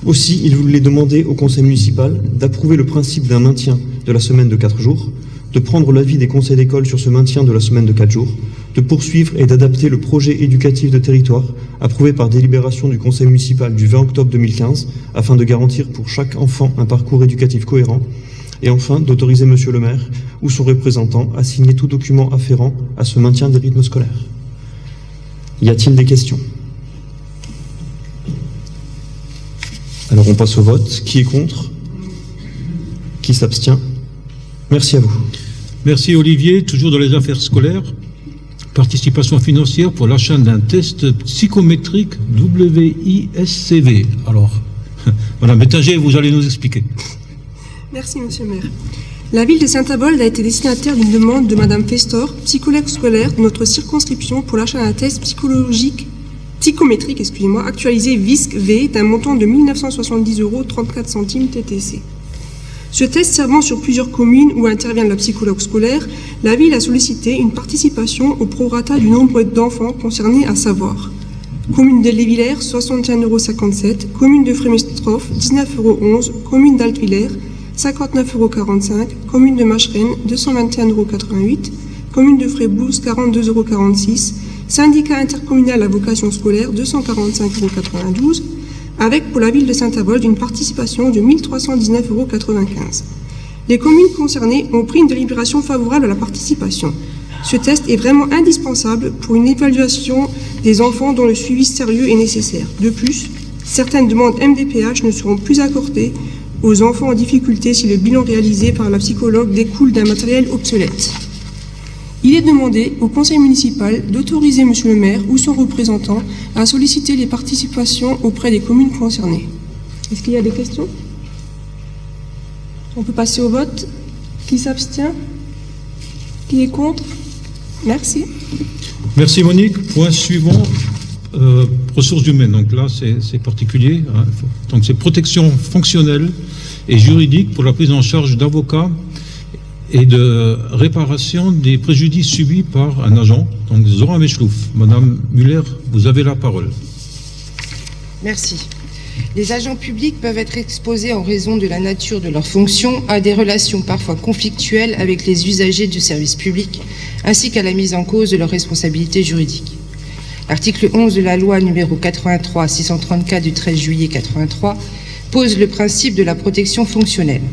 Aussi, il voulait demander au conseil municipal d'approuver le principe d'un maintien de la semaine de 4 jours, de prendre l'avis des conseils d'école sur ce maintien de la semaine de 4 jours, de poursuivre et d'adapter le projet éducatif de territoire approuvé par délibération du conseil municipal du 20 octobre 2015 afin de garantir pour chaque enfant un parcours éducatif cohérent et enfin d'autoriser monsieur le maire ou son représentant à signer tout document afférent à ce maintien des rythmes scolaires. Y a-t-il des questions? Alors on passe au vote. Qui est contre? Qui s'abstient? Merci à vous. Merci Olivier. Toujours dans les affaires scolaires, participation financière pour l'achat d'un test psychométrique WISCV. Alors, Madame Bettinger, vous allez nous expliquer. Merci Monsieur le maire. La ville de Saint-Avold a été destinataire d'une demande de Madame Festor, psychologue scolaire de notre circonscription pour l'achat d'un test psychométrique, actualisé WISC-V d'un montant de 1 970 € 34 centimes TTC. Ce test servant sur plusieurs communes où intervient la psychologue scolaire, la ville a sollicité une participation au prorata du nombre d'enfants concernés, à savoir commune d'Elle-les-Villers, 61,57 €, commune de Frémestrophe, 19,11 €, commune d'Altvillers, 59,45 €, commune de Macheren, 221,88 €, commune de Frébouze, 42,46 €, syndicat intercommunal à vocation scolaire, 245,92 €, avec pour la ville de Saint-Avold une participation de 1 319,95 €. Les communes concernées ont pris une délibération favorable à la participation. Ce test est vraiment indispensable pour une évaluation des enfants dont le suivi sérieux est nécessaire. De plus, certaines demandes MDPH ne seront plus accordées aux enfants en difficulté si le bilan réalisé par la psychologue découle d'un matériel obsolète. Il est demandé au conseil municipal d'autoriser monsieur le maire ou son représentant à solliciter les participations auprès des communes concernées. Est-ce qu'il y a des questions? On peut passer au vote. Qui s'abstient? Qui est contre? Merci. Merci Monique. Point suivant, ressources humaines. Donc là, c'est particulier. Hein. Donc c'est protection fonctionnelle et juridique pour la prise en charge d'avocats et de réparation des préjudices subis par un agent, donc Zora Mechlouf. Madame Muller, vous avez la parole. Merci. Les agents publics peuvent être exposés en raison de la nature de leurs fonctions à des relations parfois conflictuelles avec les usagers du service public, ainsi qu'à la mise en cause de leurs responsabilités juridiques. L'article 11 de la loi numéro 83-634 du 13 juillet 83 pose le principe de la protection fonctionnelle.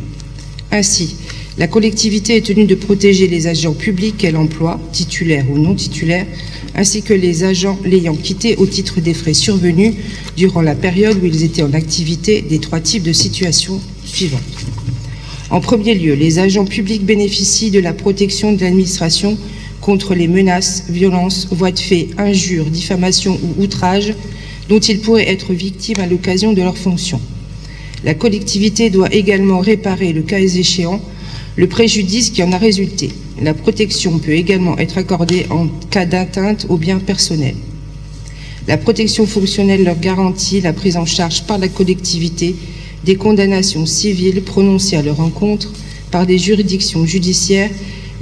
Ainsi, la collectivité est tenue de protéger les agents publics qu'elle emploie, titulaires ou non titulaires, ainsi que les agents l'ayant quitté au titre des frais survenus durant la période où ils étaient en activité des 3 types de situations suivantes. En premier lieu, les agents publics bénéficient de la protection de l'administration contre les menaces, violences, voies de fait, injures, diffamations ou outrages dont ils pourraient être victimes à l'occasion de leurs fonctions. La collectivité doit également réparer, le cas échéant, le préjudice qui en a résulté. La protection peut également être accordée en cas d'atteinte aux biens personnels. La protection fonctionnelle leur garantit la prise en charge par la collectivité des condamnations civiles prononcées à leur encontre par des juridictions judiciaires,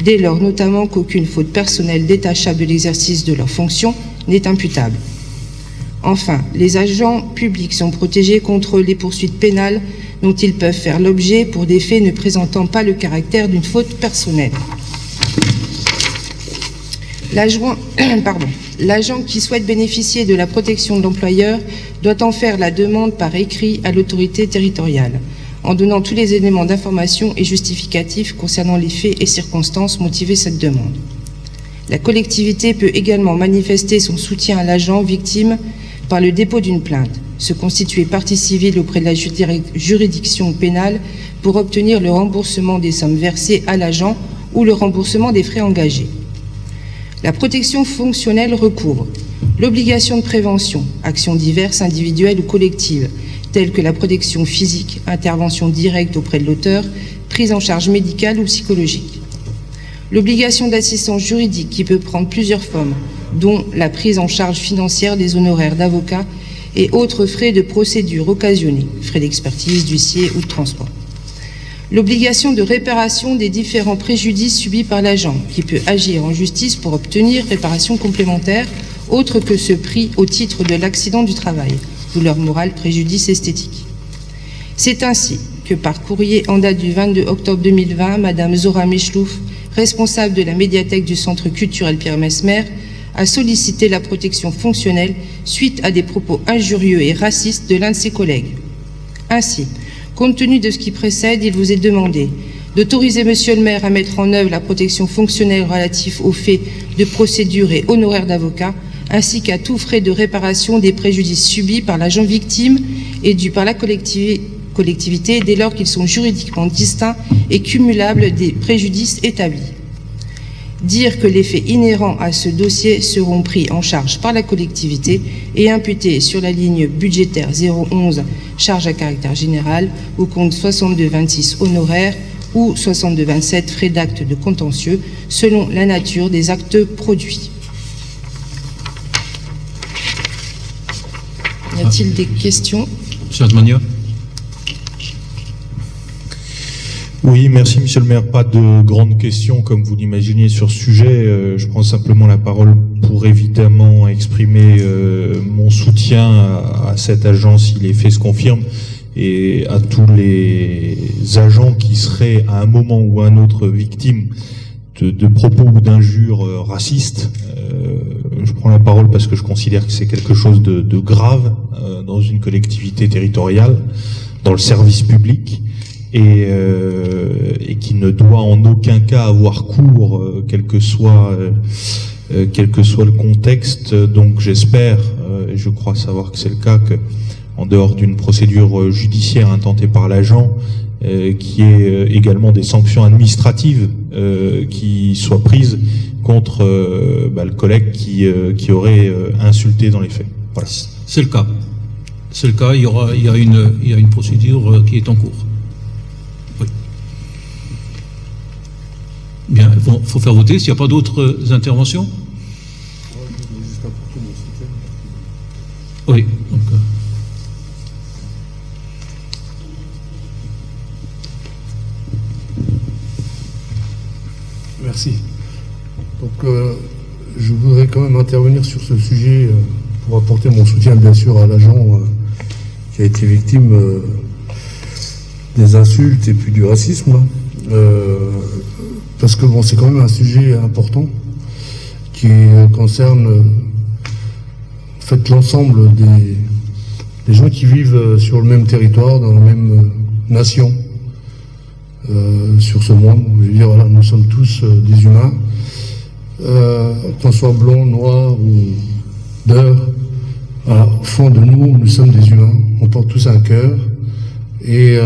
dès lors notamment qu'aucune faute personnelle détachable de l'exercice de leurs fonctions n'est imputable. Enfin, les agents publics sont protégés contre les poursuites pénales dont ils peuvent faire l'objet pour des faits ne présentant pas le caractère d'une faute personnelle. L'agent qui souhaite bénéficier de la protection de l'employeur doit en faire la demande par écrit à l'autorité territoriale, en donnant tous les éléments d'information et justificatifs concernant les faits et circonstances motivés cette demande. La collectivité peut également manifester son soutien à l'agent victime par le dépôt d'une plainte, se constituer partie civile auprès de la juridiction pénale pour obtenir le remboursement des sommes versées à l'agent ou le remboursement des frais engagés. La protection fonctionnelle recouvre l'obligation de prévention, actions diverses, individuelles ou collectives, telles que la protection physique, intervention directe auprès de l'auteur, prise en charge médicale ou psychologique. L'obligation d'assistance juridique qui peut prendre plusieurs formes, dont la prise en charge financière des honoraires d'avocat et autres frais de procédure occasionnés, frais d'expertise, d'huissier ou de transport. L'obligation de réparation des différents préjudices subis par l'agent, qui peut agir en justice pour obtenir réparation complémentaire, autre que ce pris au titre de l'accident du travail, douleur morale, préjudice esthétique. C'est ainsi que par courrier en date du 22 octobre 2020, Madame Zora Mechlouf, responsable de la médiathèque du Centre culturel Pierre Messmer, a sollicité la protection fonctionnelle suite à des propos injurieux et racistes de l'un de ses collègues. Ainsi, compte tenu de ce qui précède, il vous est demandé d'autoriser Monsieur le maire à mettre en œuvre la protection fonctionnelle relative aux faits de procédure et honoraires d'avocat, ainsi qu'à tout frais de réparation des préjudices subis par l'agent victime et dus par la collectivité dès lors qu'ils sont juridiquement distincts et cumulables des préjudices établis. Dire que les faits inhérents à ce dossier seront pris en charge par la collectivité et imputés sur la ligne budgétaire 011 charge à caractère général ou compte 6226 honoraires ou 6227 frais d'actes de contentieux selon la nature des actes produits. Y a-t-il des questions? Monsieur Atmania. Oui, merci Monsieur le maire. Pas de grandes questions comme vous l'imaginez sur ce sujet. Je prends simplement la parole pour évidemment exprimer mon soutien à cette agence si les faits se confirment et à tous les agents qui seraient à un moment ou à un autre victimes de propos ou d'injures racistes. Je prends la parole parce que je considère que c'est quelque chose de grave dans une collectivité territoriale, dans le service public. Et qui ne doit en aucun cas avoir cours, quel que soit le contexte. Donc j'espère, et je crois savoir que c'est le cas, que en dehors d'une procédure judiciaire intentée par l'agent, qu'il y ait également des sanctions administratives qui soient prises contre le collègue qui aurait insulté dans les faits. Voilà. C'est le cas. C'est le cas. Il y a une procédure qui est en cours. Bien, il faut faire voter. S'il n'y a pas d'autres interventions. Oui. Donc, merci. Donc, je voudrais quand même intervenir sur ce sujet pour apporter mon soutien, bien sûr, à l'agent qui a été victime des insultes et puis du racisme. Parce que bon, c'est quand même un sujet important qui concerne en fait l'ensemble des gens qui vivent sur le même territoire, dans la même nation, sur ce monde. Je veux dire, voilà, nous sommes tous des humains, qu'on soit blanc, noir ou beurre. Voilà, au fond de nous, nous sommes des humains. On porte tous un cœur et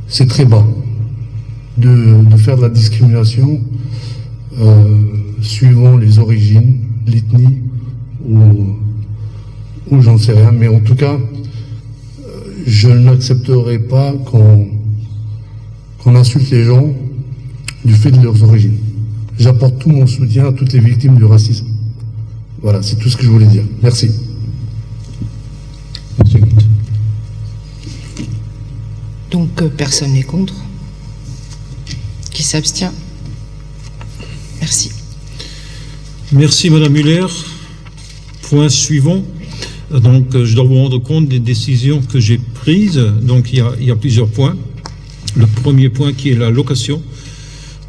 c'est très bas de faire de la discrimination suivant les origines, l'ethnie ou j'en sais rien. Mais en tout cas, je n'accepterai pas qu'on insulte les gens du fait de leurs origines. J'apporte tout mon soutien à toutes les victimes du racisme. Voilà, c'est tout ce que je voulais dire. Merci. Donc, personne n'est contre. Qui s'abstient? Merci. merci Madame Muller. Point suivant. Donc, je dois vous rendre compte des décisions que j'ai prises. Donc, il y a plusieurs points. Le premier point qui est la location.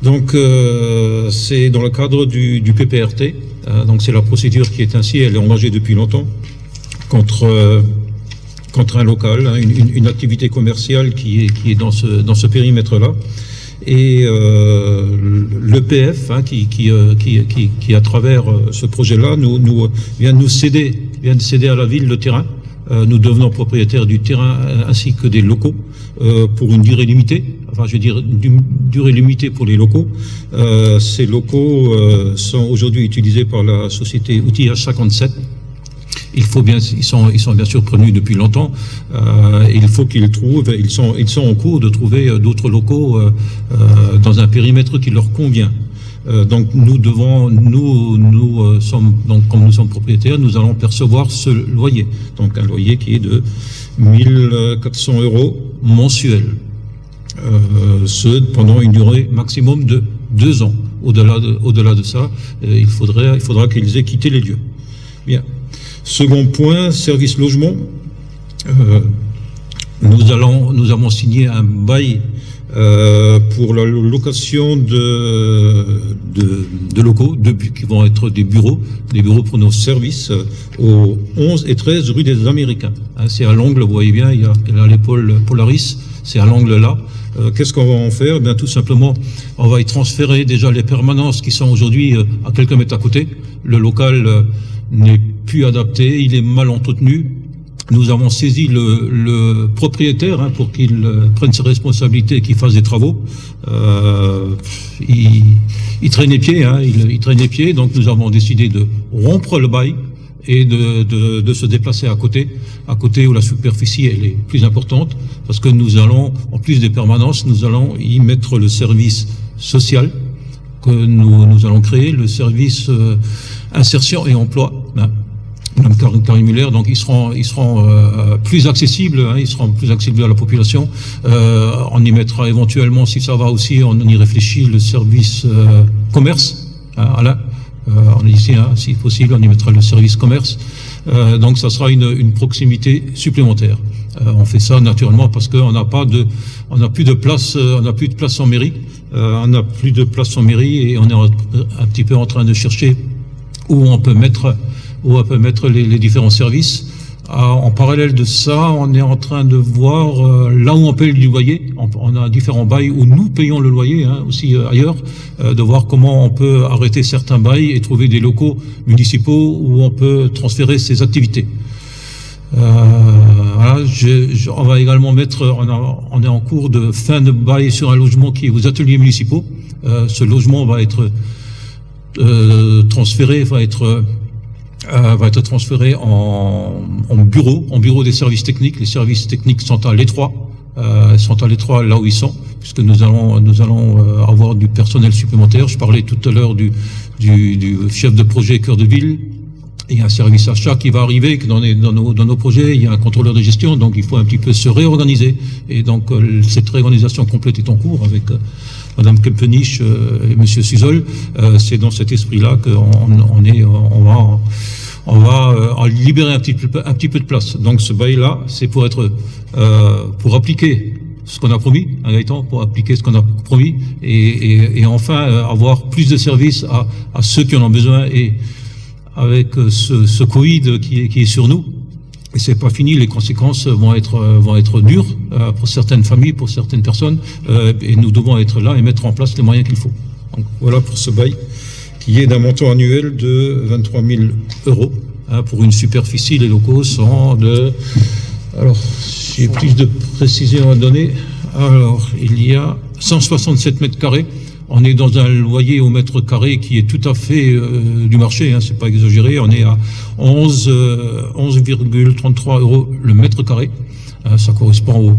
Donc, c'est dans le cadre du PPRT. Donc, c'est la procédure qui est ainsi, elle est engagée depuis longtemps contre un local, hein, une activité commerciale qui est dans ce périmètre-là. Et l'EPF, hein, qui à travers ce projet-là, vient de céder à la ville le terrain. Nous devenons propriétaires du terrain ainsi que des locaux pour une durée limitée. Enfin, je veux dire, une durée limitée pour les locaux. Ces locaux sont aujourd'hui utilisés par la société Outillage 57. Ils sont bien sûr prévenus depuis longtemps. Il faut qu'ils trouvent, ils sont en cours de trouver d'autres locaux dans un périmètre qui leur convient. Donc comme nous sommes propriétaires, nous allons percevoir ce loyer. Donc un loyer qui est de 1400 € mensuels. Ce pendant une durée maximum de 2 ans. Au-delà de ça, il faudra qu'ils aient quitté les lieux. Bien. Second point, service logement. Nous avons signé un bail pour la location de locaux qui vont être des bureaux pour nos services au 11 et 13 rue des Américains. Hein, c'est à l'angle, vous voyez bien, il y a l'épaule Polaris, c'est à l'angle là. Qu'est-ce qu'on va en faire? Bien, tout simplement, on va y transférer déjà les permanences qui sont aujourd'hui à quelques mètres à côté. Le local n'est plus adapté, il est mal entretenu. Nous avons saisi le propriétaire, hein, pour qu'il prenne ses responsabilités et qu'il fasse des travaux. Il traîne les pieds, hein, il traîne les pieds, donc nous avons décidé de rompre le bail et de se déplacer à côté où la superficie elle est plus importante, parce que nous allons, en plus des permanences, nous allons y mettre le service social que nous allons créer, le service insertion et emploi. Hein. Madame Karim Muller, donc ils seront plus accessibles, hein, ils seront plus accessibles à la population. On y mettra éventuellement, si ça va aussi, on y réfléchit, le service commerce. Alain, on est ici, hein, si possible, on y mettra le service commerce. Donc ça sera une proximité supplémentaire. On fait ça naturellement parce qu'on n'a plus de place en mairie. On n'a plus de place en mairie et on est un petit peu en train de chercher où on peut mettre les différents services. En parallèle de ça, on est en train de voir là où on paye du loyer. On a différents bails où nous payons le loyer, hein, aussi ailleurs, de voir comment on peut arrêter certains bails et trouver des locaux municipaux où on peut transférer ces activités. Voilà, on va également on est en cours de fin de bail sur un logement qui est aux ateliers municipaux. Ce logement va être transféré en bureau des services techniques. Les services techniques sont à l'étroit là où ils sont, puisque nous allons avoir du personnel supplémentaire. Je parlais tout à l'heure du chef de projet cœur de ville. Il y a un service achat qui va arriver dans nos projets. Il y a un contrôleur de gestion, donc il faut un petit peu se réorganiser. Et donc cette réorganisation complète est en cours avec Madame Kempenich et Monsieur Suzol. C'est dans cet esprit-là on va libérer un petit peu de place. Donc ce bail-là, c'est pour appliquer ce qu'on a promis, hein, Gaëtan, pour appliquer ce qu'on a promis et enfin avoir plus de services à ceux qui en ont besoin. Et avec ce Covid qui est sur nous, et c'est pas fini, les conséquences vont être dures pour certaines familles, pour certaines personnes, et nous devons être là et mettre en place les moyens qu'il faut. Donc, voilà pour ce bail qui est d'un montant annuel de 23 000 €, hein, pour une superficie. Les locaux sont de... Alors, j'ai plus de précision à donner. Alors, il y a 167 mètres carrés. On est dans un loyer au mètre carré qui est tout à fait du marché, hein, c'est pas exagéré. On est à 11,33 € le mètre carré. Ça correspond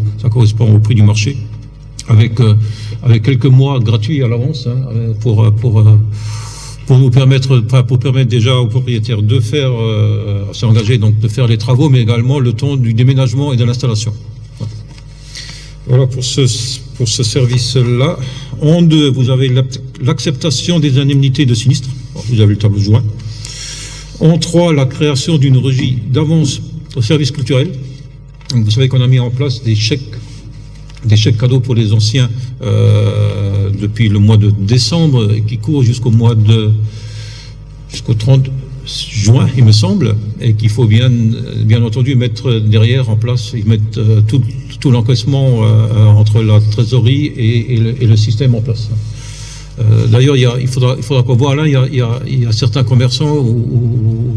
au prix du marché, avec quelques mois gratuits à l'avance, hein, pour nous permettre déjà aux propriétaires de faire s'engager, donc de faire les travaux, mais également le temps du déménagement et de l'installation. Voilà pour ce service-là. En 2, vous avez l'acceptation des indemnités de sinistre. Vous avez le tableau joint. En 3, la création d'une régie d'avance au service culturel. Donc, vous savez qu'on a mis en place des chèques cadeaux pour les anciens depuis le mois de décembre et qui courent jusqu'au 30 juin, il me semble, et qu'il faut bien entendu mettre derrière en place, mettre tout l'encaissement entre la trésorerie et le système en place. D'ailleurs, il faudra qu'on voit là, il y a certains commerçants où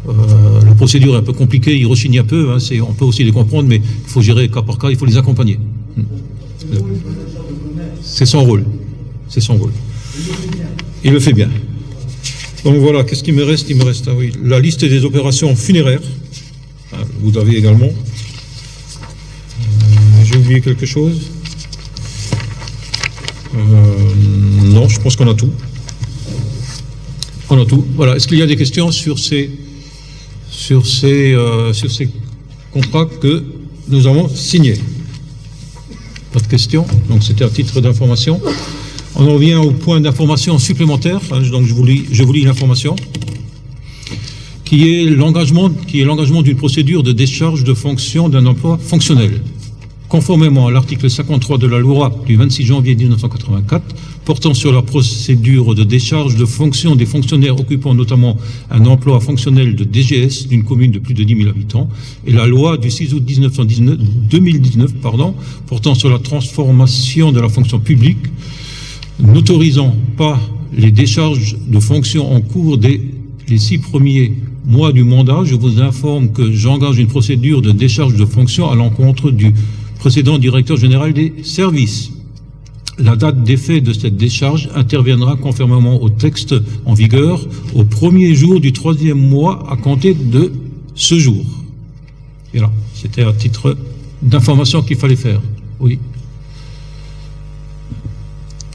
la procédure est un peu compliquée, ils rechignent un peu, hein, on peut aussi les comprendre, mais il faut gérer cas par cas, il faut les accompagner. C'est son rôle. C'est son rôle. Il le fait bien. Donc voilà, qu'est-ce qu'il me reste? Il me reste la liste des opérations funéraires. Vous avez également. J'ai oublié quelque chose? Non, je pense qu'on a tout. On a tout. Voilà. Est-ce qu'il y a des questions sur ces contrats que nous avons signés? Pas de questions. Donc c'était à titre d'information. On en revient au point d'information supplémentaire. Donc je vous lis l'information, qui est l'engagement d'une procédure de décharge de fonction d'un emploi fonctionnel. Conformément à l'article 53 de la loi du 26 janvier 1984 portant sur la procédure de décharge de fonction des fonctionnaires occupant notamment un emploi fonctionnel de DGS d'une commune de plus de 10 000 habitants et la loi du 6 août 2019 portant sur la transformation de la fonction publique, n'autorisant pas les décharges de fonction en cours les 6 premiers mois du mandat, je vous informe que j'engage une procédure de décharge de fonction à l'encontre du précédent directeur général des services. La date d'effet de cette décharge interviendra conformément au texte en vigueur au premier jour du 3e mois à compter de ce jour. Et là, c'était à titre d'information qu'il fallait faire. Oui.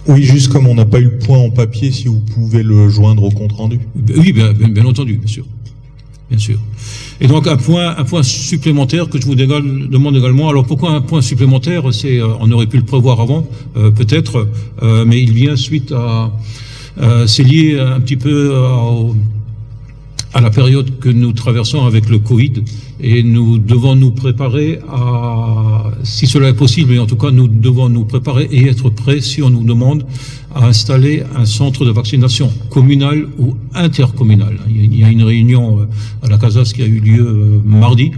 Oui, juste comme on n'a pas eu le point en papier, si vous pouvez le joindre au compte rendu. Oui, bien entendu, bien sûr. Bien sûr. Et donc un point supplémentaire que je vous demande également. Alors pourquoi un point supplémentaire? On aurait pu le prévoir avant, peut-être, mais il vient suite à. C'est lié un petit peu à la période que nous traversons avec le Covid, et nous devons nous préparer à, si cela est possible, et en tout cas nous devons nous préparer et être prêts si on nous demande à installer un centre de vaccination communal ou intercommunal. Il y a une réunion à la Casas qui a eu lieu mardi,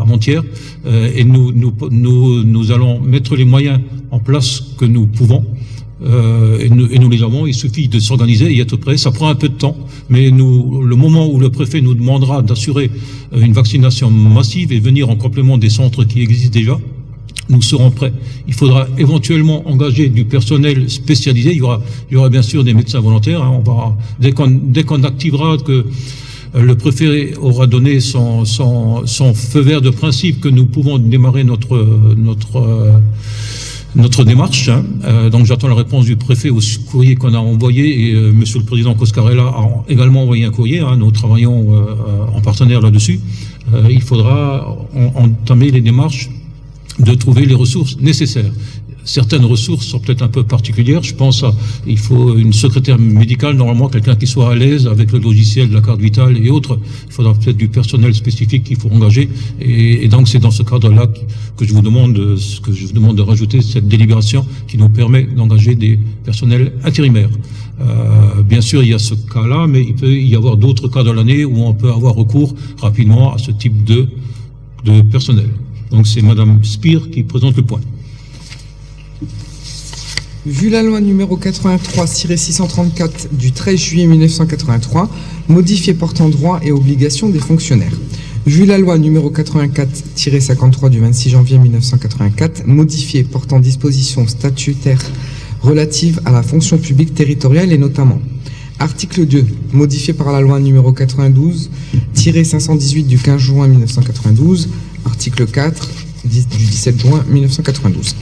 avant-hier, et nous allons mettre les moyens en place que nous pouvons. Et nous les avons, il suffit de s'organiser et être prêt. Ça prend un peu de temps, mais le moment où le préfet nous demandera d'assurer une vaccination massive et venir en complément des centres qui existent déjà, nous serons prêts. Il faudra éventuellement engager du personnel spécialisé. Il y aura bien sûr des médecins volontaires. Hein. Dès qu'on activera, que le préfet aura donné son feu vert de principe que nous pouvons démarrer notre démarche, hein. Donc j'attends la réponse du préfet au courrier qu'on a envoyé, et Monsieur le Président Coscarella a également envoyé un courrier, hein. Nous travaillons en partenaire là-dessus. Il faudra entamer les démarches de trouver les ressources nécessaires. Certaines ressources sont peut-être un peu particulières. Je pense il faut une secrétaire médicale, normalement quelqu'un qui soit à l'aise avec le logiciel de la carte vitale et autres. Il faudra peut-être du personnel spécifique qu'il faut engager. Et donc c'est dans ce cadre-là que je vous demande de rajouter cette délibération qui nous permet d'engager des personnels intérimaires. Bien sûr, il y a ce cas-là, mais il peut y avoir d'autres cas dans l'année où on peut avoir recours rapidement à ce type de personnel. Donc c'est Madame Spire qui présente le point. Vu la loi numéro 83-634 du 13 juillet 1983, modifiée portant droits et obligations des fonctionnaires. Vu la loi numéro 84-53 du 26 janvier 1984, modifiée portant dispositions statutaires relatives à la fonction publique territoriale et notamment article 2, modifié par la loi numéro 92-518 du 15 juin 1992, article 4 du 17 juin 1992.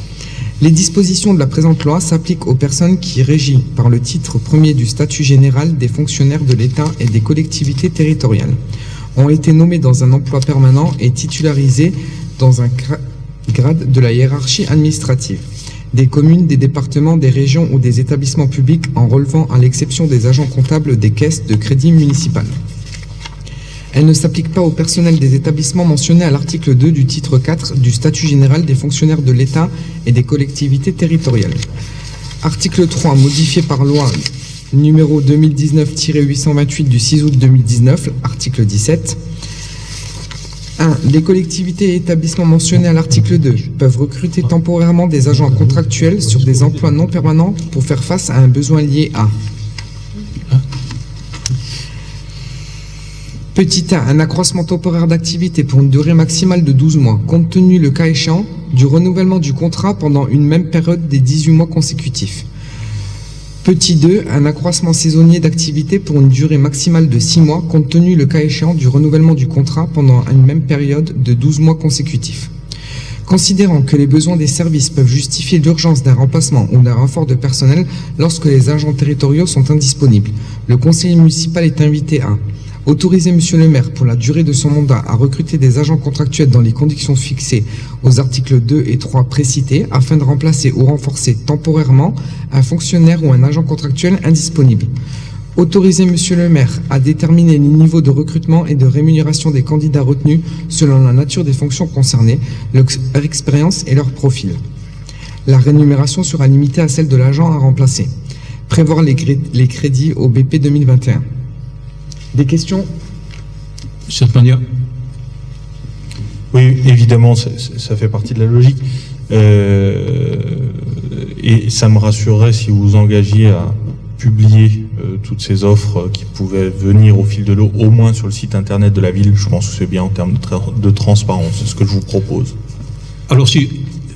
Les dispositions de la présente loi s'appliquent aux personnes qui, régies par le titre 1er du statut général des fonctionnaires de l'État et des collectivités territoriales, ont été nommées dans un emploi permanent et titularisées dans un grade de la hiérarchie administrative des communes, des départements, des régions ou des établissements publics en relevant à l'exception des agents comptables des caisses de crédit municipal. Elle ne s'applique pas au personnel des établissements mentionnés à l'article 2 du titre 4 du statut général des fonctionnaires de l'État et des collectivités territoriales. Article 3, modifié par loi numéro 2019-828 du 6 août 2019, article 17. 1. Les collectivités et établissements mentionnés à l'article 2 peuvent recruter temporairement des agents contractuels sur des emplois non permanents pour faire face à un besoin lié à Petit a, un accroissement temporaire d'activité pour une durée maximale de 12 mois, compte tenu, le cas échéant, du renouvellement du contrat pendant une même période des 18 mois consécutifs. Petit 2, un accroissement saisonnier d'activité pour une durée maximale de 6 mois, compte tenu, le cas échéant, du renouvellement du contrat pendant une même période de 12 mois consécutifs. Considérant que les besoins des services peuvent justifier l'urgence d'un remplacement ou d'un renfort de personnel lorsque les agents territoriaux sont indisponibles, le conseiller municipal est invité à autoriser Monsieur le maire, pour la durée de son mandat, à recruter des agents contractuels dans les conditions fixées aux articles 2 et 3 précités, afin de remplacer ou renforcer temporairement un fonctionnaire ou un agent contractuel indisponible. Autoriser Monsieur le maire à déterminer les niveaux de recrutement et de rémunération des candidats retenus selon la nature des fonctions concernées, leur expérience et leur profil. La rémunération sera limitée à celle de l'agent à remplacer. Prévoir les crédits au BP 2021. Des questions? Cher Pania. Oui, évidemment, ça fait partie de la logique. Et ça me rassurerait si vous vous engagiez à publier toutes ces offres qui pouvaient venir au fil de l'eau, au moins sur le site internet de la ville. Je pense que c'est bien en termes de transparence, c'est ce que je vous propose. Alors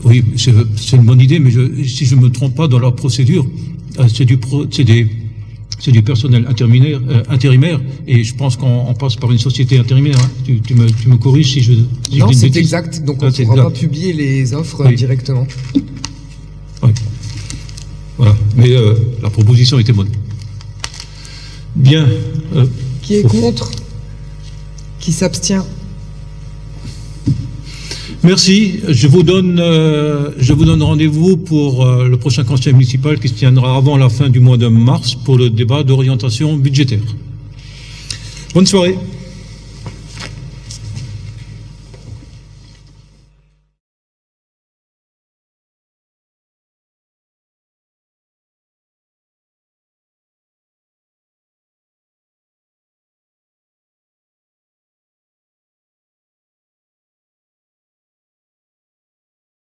oui, c'est une bonne idée, mais si je ne me trompe pas, dans leur procédure, c'est du personnel intérimaire, et je pense qu'on passe par une société intérimaire. Hein. Tu me corriges si je dis Non, une c'est bêtise. exact, donc on ne pourra pas publier les offres directement. Oui. Voilà, mais la proposition était bonne. Bien. Qui est contre? Qui s'abstient? Merci. Je vous donne rendez-vous pour le prochain conseil municipal qui se tiendra avant la fin du mois de mars pour le débat d'orientation budgétaire. Bonne soirée.